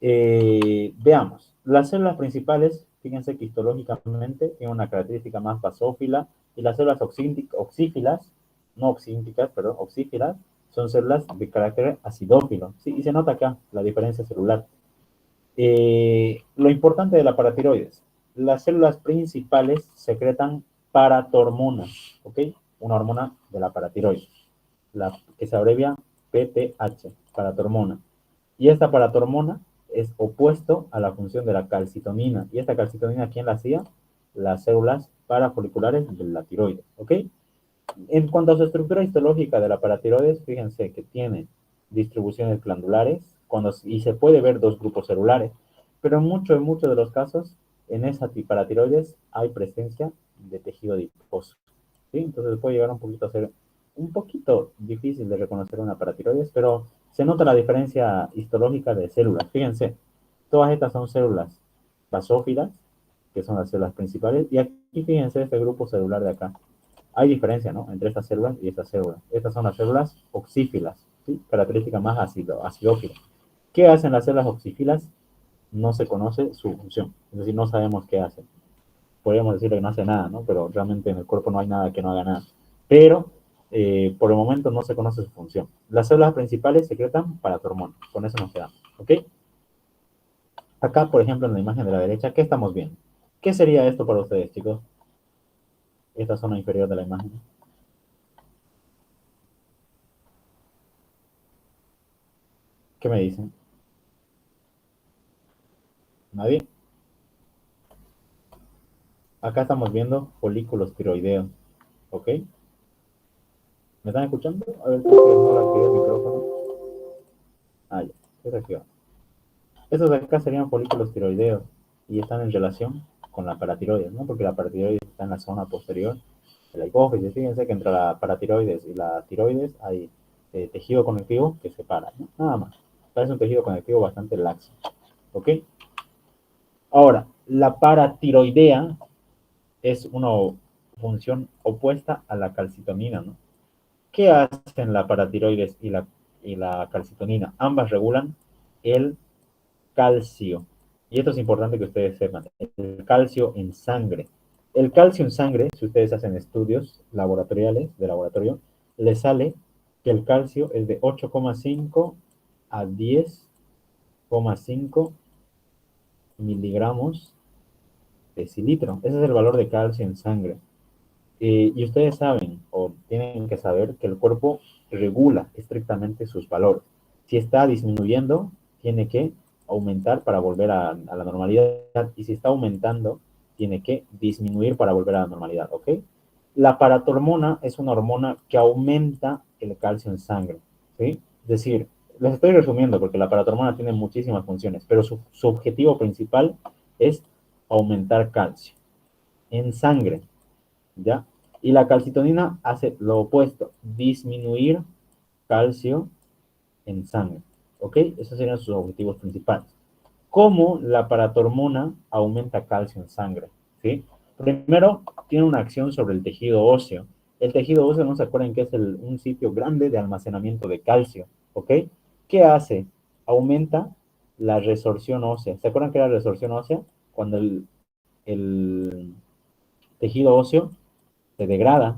Veamos, las células principales, fíjense que histológicamente tienen una característica más basófila y las células oxífilas, no oxínticas, perdón, oxífilas, son células de carácter acidófilo, ¿sí? Y se nota acá la diferencia celular. Lo importante de la paratiroides, las células principales secretan paratormona, ¿ok? Una hormona de la paratiroides, que se abrevia PTH, paratormona. Y esta paratormona es opuesto a la función de la calcitonina. ¿Y esta calcitonina quién la hacía? Las células parafoliculares de la tiroides, ¿ok? En cuanto a su estructura histológica de la paratiroides, fíjense que tiene distribuciones glandulares y se puede ver dos grupos celulares, pero en muchos de los casos, en esa paratiroides hay presencia de tejido adiposo, ¿sí? Entonces puede llegar un poquito a ser un poquito difícil de reconocer una paratiroides, pero se nota la diferencia histológica de células. Fíjense, todas estas son células basófilas, que son las células principales, y aquí fíjense este grupo celular de acá. Hay diferencia, ¿no? Entre estas células y estas células. Estas son las células oxífilas, ¿sí? Característica más acidófila. ¿Qué hacen las células oxífilas? No se conoce su función, es decir, no sabemos qué hacen. Podríamos decir que no hace nada, ¿no? Pero realmente en el cuerpo no hay nada que no haga nada. Pero por el momento no se conoce su función. Las células principales secretan paratormona, con eso nos quedamos, ¿ok? Acá, por ejemplo, en la imagen de la derecha, ¿qué estamos viendo? ¿Qué sería esto para ustedes, chicos? Esta zona inferior de la imagen. ¿Qué me dicen? ¿Nadie? Acá estamos viendo folículos tiroideos, ¿ok? ¿Me están escuchando? A ver, creo que no le activé el micrófono. Ah, ya, se reactivó. Estos de acá serían folículos tiroideos y están en relación con la paratiroides, ¿no? Porque la paratiroides está en la zona posterior de la hipófisis. Fíjense que entre la paratiroides y la tiroides hay tejido conectivo que separa, ¿no? Nada más. Es un tejido conectivo bastante laxo, ¿ok? Ahora, la paratiroidea es una función opuesta a la calcitonina, ¿no? ¿Qué hacen la paratiroides y la calcitonina? Ambas regulan el calcio. Y esto es importante que ustedes sepan. El calcio en sangre. El calcio en sangre, si ustedes hacen estudios laboratoriales, de laboratorio, les sale que el calcio es de 8,5 a 10,5 miligramos decilitro. Ese es el valor de calcio en sangre. Y ustedes saben o tienen que saber que el cuerpo regula estrictamente sus valores. Si está disminuyendo, tiene que aumentar para volver a la normalidad. Y si está aumentando, tiene que disminuir para volver a la normalidad, ¿ok? La paratormona es una hormona que aumenta el calcio en sangre, ¿sí? Es decir, les estoy resumiendo porque la paratormona tiene muchísimas funciones, pero su objetivo principal es aumentar calcio en sangre, ¿ya? Y la calcitonina hace lo opuesto, disminuir calcio en sangre, ¿ok? Esos serían sus objetivos principales. ¿Cómo la paratormona aumenta calcio en sangre? ¿Sí? Primero, tiene una acción sobre el tejido óseo. El tejido óseo, no se acuerdan que es un sitio grande de almacenamiento de calcio, ¿ok? ¿Qué hace? Aumenta la resorción ósea. ¿Se acuerdan que era resorción ósea? Cuando el tejido óseo se degrada.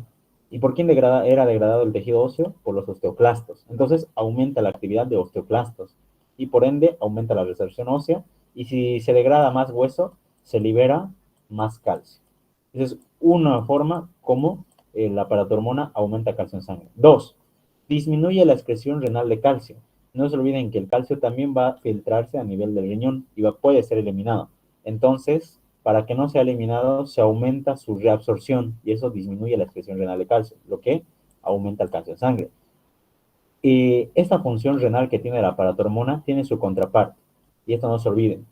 ¿Y por quién era degradado el tejido óseo? Por los osteoclastos. Entonces aumenta la actividad de osteoclastos y por ende aumenta la resorción ósea y si se degrada más hueso, se libera más calcio. Esa es una forma como la paratormona aumenta calcio en sangre. Dos, disminuye la excreción renal de calcio. No se olviden que el calcio también va a filtrarse a nivel del riñón y puede ser eliminado. Entonces, para que no sea eliminado, se aumenta su reabsorción y eso disminuye la excreción renal de calcio, lo que aumenta el calcio en sangre. Esta función renal que tiene la paratormona tiene su contraparte, y esto no se olviden.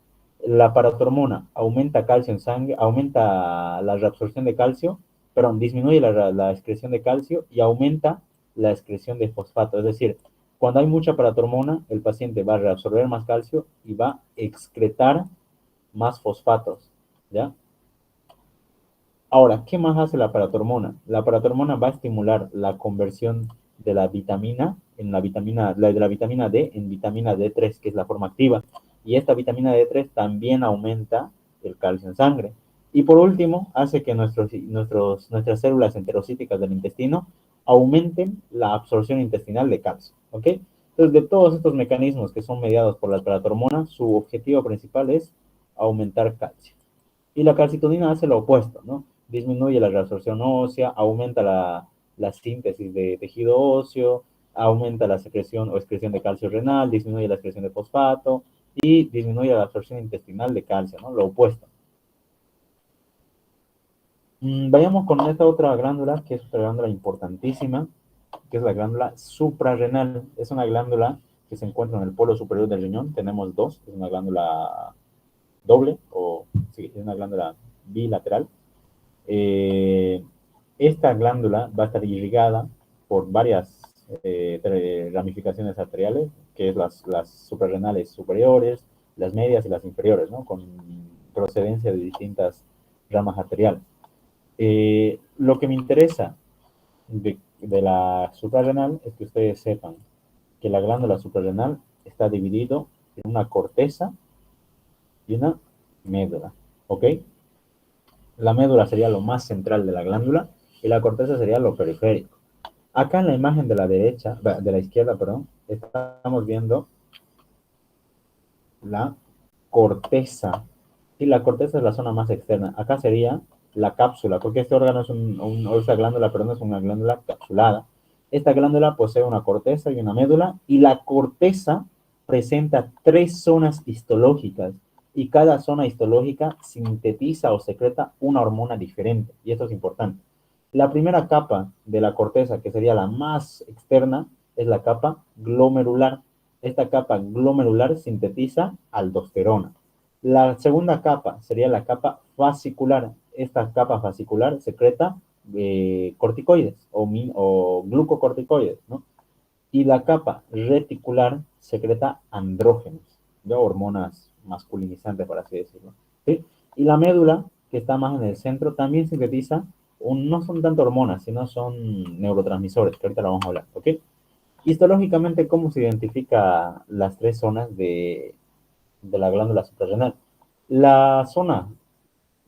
La paratormona aumenta calcio en sangre, aumenta la reabsorción de calcio, perdón, disminuye la excreción de calcio y aumenta la excreción de fosfato. Es decir, cuando hay mucha paratormona, el paciente va a reabsorber más calcio y va a excretar más fosfatos, ¿ya? Ahora, ¿qué más hace la paratormona? La paratormona va a estimular la conversión de la vitamina, de la vitamina D en vitamina D3, que es la forma activa. Y esta vitamina D3 también aumenta el calcio en sangre. Y por último, hace que nuestras células enterocíticas del intestino aumenten la absorción intestinal de calcio. ¿Ok? Entonces, de todos estos mecanismos que son mediados por la paratormona, su objetivo principal es aumentar calcio. Y la calcitonina hace lo opuesto, ¿no? Disminuye la reabsorción ósea, aumenta la síntesis de tejido óseo, aumenta la secreción o excreción de calcio renal, disminuye la excreción de fosfato y disminuye la absorción intestinal de calcio, ¿no? Lo opuesto. Vayamos con esta otra glándula, que es otra glándula importantísima, que es la glándula suprarrenal. Es una glándula que se encuentra en el polo superior del riñón. Tenemos dos, es una glándula doble, o sí, es una glándula bilateral. Eh, Esta glándula va a estar irrigada por varias ramificaciones arteriales, que es las suprarrenales superiores, las medias y las inferiores, ¿no? Con procedencia de distintas ramas arteriales. Lo que me interesa de la suprarrenal es que ustedes sepan que la glándula suprarrenal está dividido en una corteza y una médula, ¿ok? La médula sería lo más central de la glándula y la corteza sería lo periférico. Acá en la imagen de la derecha, de la izquierda, perdón, estamos viendo la corteza. Y la corteza es la zona más externa. Acá sería la cápsula, porque este órgano es esta glándula, perdón, es una glándula capsulada. Esta glándula posee una corteza y una médula, y la corteza presenta tres zonas histológicas, y cada zona histológica sintetiza o secreta una hormona diferente, y esto es importante. La primera capa de la corteza, que sería la más externa, es la capa glomerular. Esta capa glomerular sintetiza aldosterona. La segunda capa sería la capa fascicular. Esta capa fascicular secreta corticoides o glucocorticoides, ¿no? Y la capa reticular secreta andrógenos, ¿ya? Hormonas masculinizantes, por así decirlo, ¿sí? Y la médula, que está más en el centro, también sintetiza, no son tanto hormonas, sino son neurotransmisores, que ahorita lo vamos a hablar, ¿ok? Histológicamente, ¿cómo se identifica las tres zonas de la glándula suprarrenal? La zona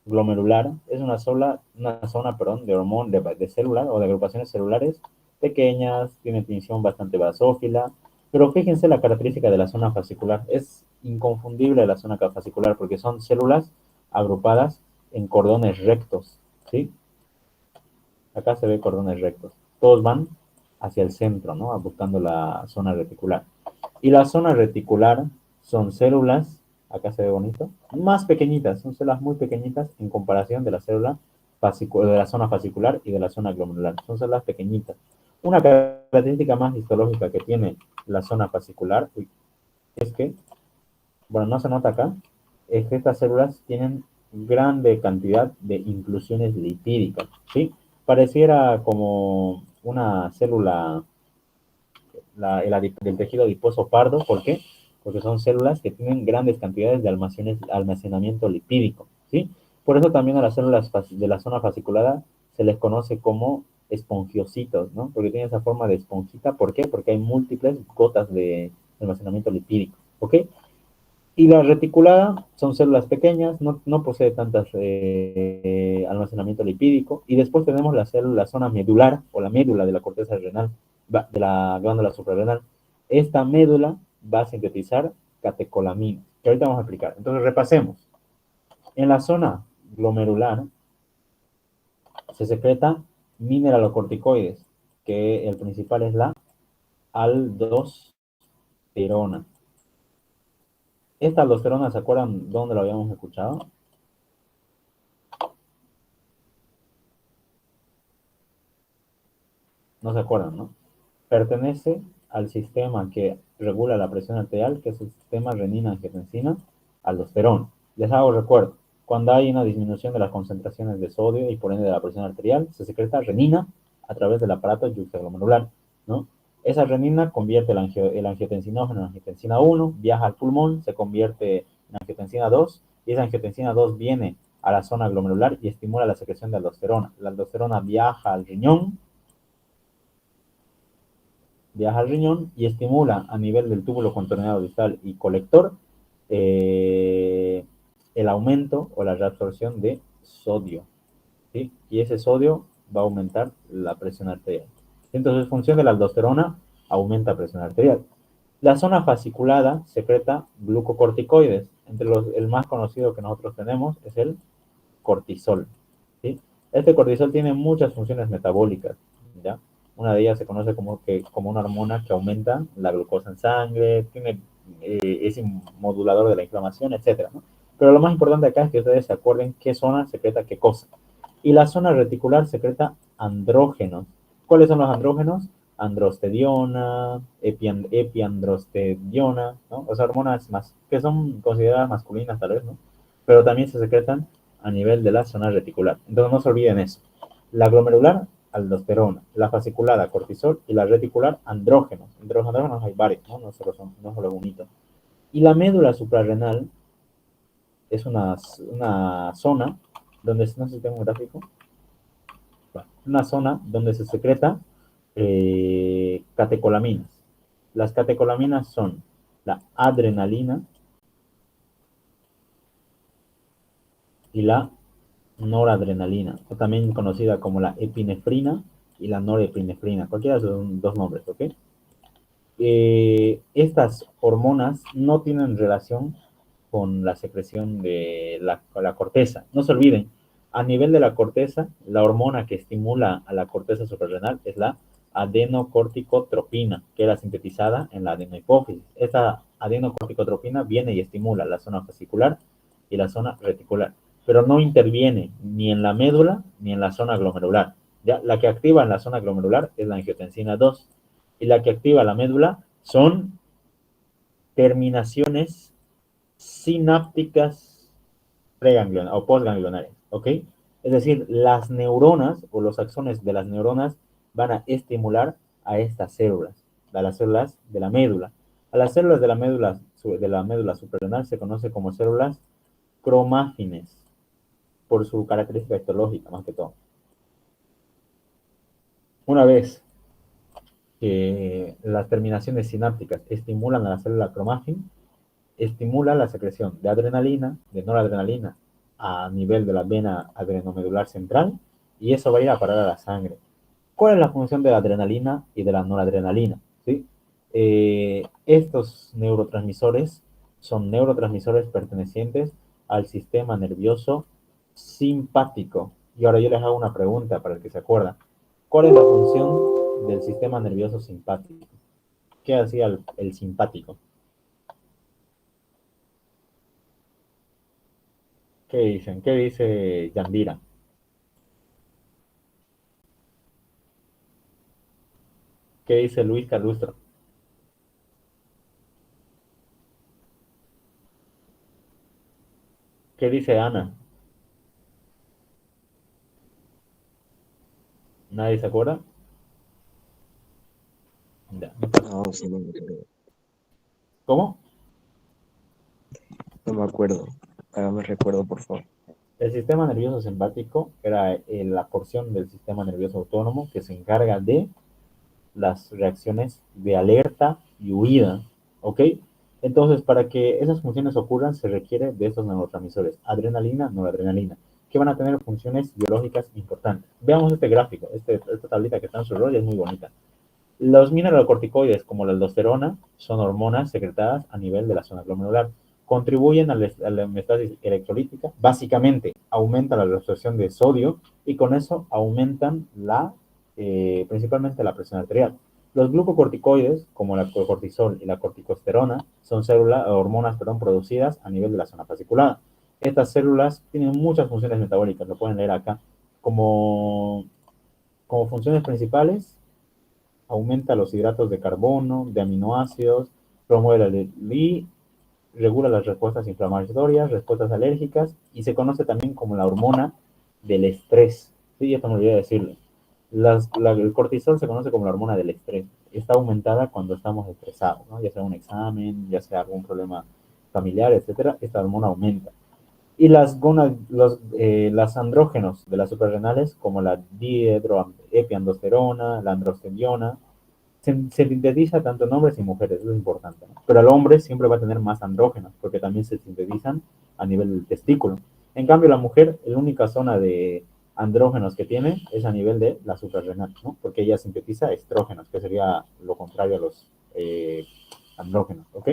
glomerular es una zona, perdón, de células o de agrupaciones celulares pequeñas, tiene tinción bastante basófila, pero fíjense la característica de la zona fascicular. Es inconfundible la zona fascicular porque son células agrupadas en cordones rectos, ¿sí? Acá se ve cordones rectos. Todos van hacia el centro, ¿no? Buscando la zona reticular. Y la zona reticular son células, acá se ve bonito, más pequeñitas, son células muy pequeñitas en comparación de la de la zona fascicular y de la zona glomerular. Son células pequeñitas. Una característica más histológica que tiene la zona fascicular es que, bueno, no se nota acá, es que estas células tienen grande cantidad de inclusiones lipídicas, ¿sí? Pareciera como una célula del tejido adiposo pardo. ¿Por qué? Porque son células que tienen grandes cantidades de almacenamiento lipídico, ¿sí? Por eso también a las células de la zona fasciculada se les conoce como espongiocitos, ¿no? Porque tienen esa forma de esponjita. ¿Por qué? Porque hay múltiples gotas de almacenamiento lipídico, ¿ok? Y la reticulada son células pequeñas, no posee tantas almacenamiento lipídico. Y después tenemos la zona medular o la médula de la corteza renal, de la glándula suprarrenal. Esta médula va a sintetizar catecolaminas, que ahorita vamos a explicar. Entonces repasemos. En la zona glomerular se secreta mineralocorticoides, que el principal es la aldosterona. Esta aldosterona, ¿se acuerdan dónde lo habíamos escuchado? No se acuerdan, ¿no? Pertenece al sistema que regula la presión arterial, que es el sistema renina-angiotensina-aldosterona. Les hago recuerdo. Cuando hay una disminución de las concentraciones de sodio y por ende de la presión arterial, se secreta renina a través del aparato yuxtaglomerular, ¿no? Esa renina convierte el angiotensinógeno en angiotensina 1, viaja al pulmón, se convierte en angiotensina 2, y esa angiotensina 2 viene a la zona glomerular y estimula la secreción de aldosterona. La aldosterona viaja al riñón y estimula a nivel del túbulo contorneado distal y colector el aumento o la reabsorción de sodio, ¿sí? Y ese sodio va a aumentar la presión arterial. Entonces, función de la aldosterona, aumenta presión arterial. La zona fasciculada secreta glucocorticoides. Entre el más conocido que nosotros tenemos es el cortisol, ¿sí? Este cortisol tiene muchas funciones metabólicas, ¿ya? Una de ellas se conoce como una hormona que aumenta la glucosa en sangre, es modulador de la inflamación, etcétera, ¿no? Pero lo más importante acá es que ustedes se acuerden qué zona secreta qué cosa. Y la zona reticular secreta andrógenos. ¿Cuáles son los andrógenos? Androstediona, epiandrostediona, ¿no? O sea, hormonas más, que son consideradas masculinas tal vez, ¿no? Pero también se secretan a nivel de la zona reticular. Entonces no se olviden eso. La glomerular, aldosterona, la fasciculada, cortisol, y la reticular, andrógenos. Entre los andrógenos hay varios, ¿no? No solo bonito. Y la médula suprarrenal es una zona donde, no sé si tengo un gráfico, una zona donde se secreta catecolaminas. Las catecolaminas son la adrenalina y la noradrenalina, o también conocida como la epinefrina y la norepinefrina, cualquiera de esos dos nombres, ¿ok? Estas hormonas no tienen relación con la secreción de la corteza. No se olviden, a nivel de la corteza, la hormona que estimula a la corteza suprarrenal es la adenocorticotropina, que era sintetizada en la adenohipófisis. Esta adenocorticotropina viene y estimula la zona fascicular y la zona reticular, pero no interviene ni en la médula ni en la zona glomerular. ¿Ya? La que activa en la zona glomerular es la angiotensina 2 y la que activa la médula son terminaciones sinápticas preganglionarias o postganglionarias, ¿ok? Es decir, las neuronas o los axones de las neuronas van a estimular a estas células, a las células de la médula. A las células de la médula suprarrenal se conoce como células cromáfines por su característica histológica, más que todo. Una vez que las terminaciones sinápticas estimulan a la célula cromáfin, estimula la secreción de adrenalina, de noradrenalina, a nivel de la vena adrenomedular central, y eso va a ir a parar a la sangre. ¿Cuál es la función de la adrenalina y de la noradrenalina? ¿Sí? Estos neurotransmisores son neurotransmisores pertenecientes al sistema nervioso simpático. Y ahora yo les hago una pregunta para el que se acuerda. ¿Cuál es la función del sistema nervioso simpático? ¿Qué hacía el simpático? ¿Qué dicen? ¿Qué dice Yandira? ¿Qué dice Luis Calustro? ¿Qué dice Ana? ¿Nadie se acuerda? Ya, no pasa. No, sí, ¿Cómo? no me acuerdo. Hágame recuerdo, por favor. El sistema nervioso simpático era la porción del sistema nervioso autónomo que se encarga de las reacciones de alerta y huida, ¿ok? Entonces, para que esas funciones ocurran, se requiere de estos neurotransmisores, adrenalina, noradrenalina, que van a tener funciones biológicas importantes. Veamos este gráfico, esta tablita que está en su rol es muy bonita. Los mineralocorticoides, como la aldosterona, son hormonas secretadas a nivel de la zona glomerular. Contribuyen a la homeostasis electrolítica. Básicamente, aumentan la absorción de sodio y con eso aumentan principalmente la presión arterial. Los glucocorticoides, como la cortisol y la corticosterona, son hormonas producidas a nivel de la zona fasciculada. Estas células tienen muchas funciones metabólicas, lo pueden leer acá. Como funciones principales, aumenta los hidratos de carbono, de aminoácidos, promueve regula las respuestas inflamatorias, respuestas alérgicas, y se conoce también como la hormona del estrés. Sí, esto me olvidé decirlo. El cortisol se conoce como la hormona del estrés. Está aumentada cuando estamos estresados, ¿no? Ya sea un examen, ya sea algún problema familiar, etcétera. Esta hormona aumenta. Y las andrógenos de las suprarrenales, como la dietroepiandrosterona, la androstendiona, se sintetiza tanto en hombres y mujeres, eso es importante, ¿no? Pero el hombre siempre va a tener más andrógenos, porque también se sintetizan a nivel del testículo. En cambio, la mujer, la única zona de andrógenos que tiene es a nivel de la suprarrenal, ¿no? Porque ella sintetiza estrógenos, que sería lo contrario a los andrógenos, ¿ok?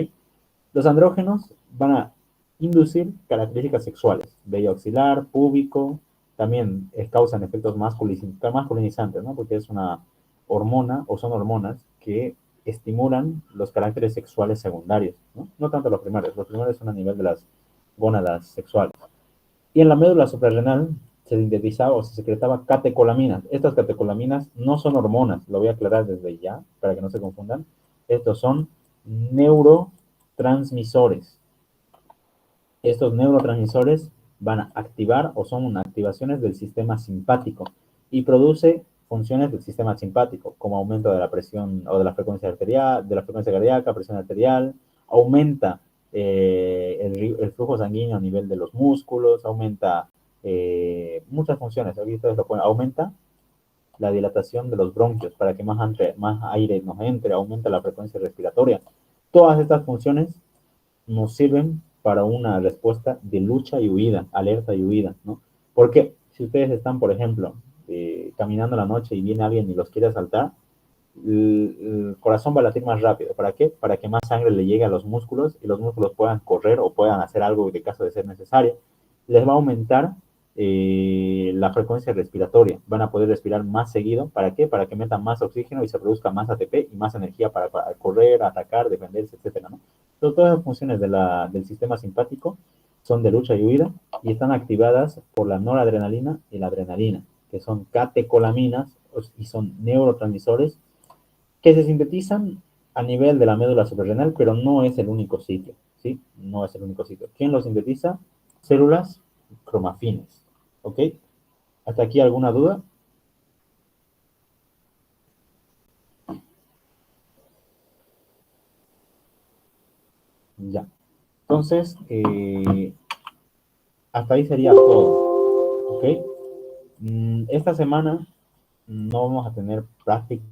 Los andrógenos van a inducir características sexuales, vello axilar, púbico, también causan efectos masculinizantes, ¿no? Porque es una hormona o son hormonas que estimulan los caracteres sexuales secundarios, ¿no? No tanto los primarios son a nivel de las gónadas sexuales. Y en la médula suprarrenal se sintetizaba o se secretaba catecolaminas. Estas catecolaminas no son hormonas, lo voy a aclarar desde ya para que no se confundan. Estos son neurotransmisores. Estos neurotransmisores van a activar o son activaciones del sistema simpático y produce funciones del sistema simpático, como aumento de la presión o de la frecuencia arterial, de la frecuencia cardíaca, presión arterial, aumenta el flujo sanguíneo a nivel de los músculos, aumenta muchas funciones, aquí ustedes lo pueden, aumenta la dilatación de los bronquios para que más aire nos entre, aumenta la frecuencia respiratoria. Todas estas funciones nos sirven para una respuesta de lucha y huida, alerta y huida, ¿no? Porque si ustedes están, por ejemplo, caminando la noche y viene alguien y los quiere asaltar, el corazón va a latir más rápido. ¿Para qué? Para que más sangre le llegue a los músculos y los músculos puedan correr o puedan hacer algo de caso de ser necesario. Les va a aumentar la frecuencia respiratoria. Van a poder respirar más seguido. ¿Para qué? Para que metan más oxígeno y se produzca más ATP y más energía para correr, atacar, defenderse, etcétera, ¿no? Entonces, todas las funciones del sistema simpático son de lucha y huida y están activadas por la noradrenalina y la adrenalina, que son catecolaminas y son neurotransmisores que se sintetizan a nivel de la médula suprarrenal, pero no es el único sitio, ¿sí? No es el único sitio. ¿Quién lo sintetiza? Células cromafines, ¿ok? ¿Hasta aquí alguna duda? Ya. Entonces, hasta ahí sería todo, ¿ok? Esta semana no vamos a tener práctica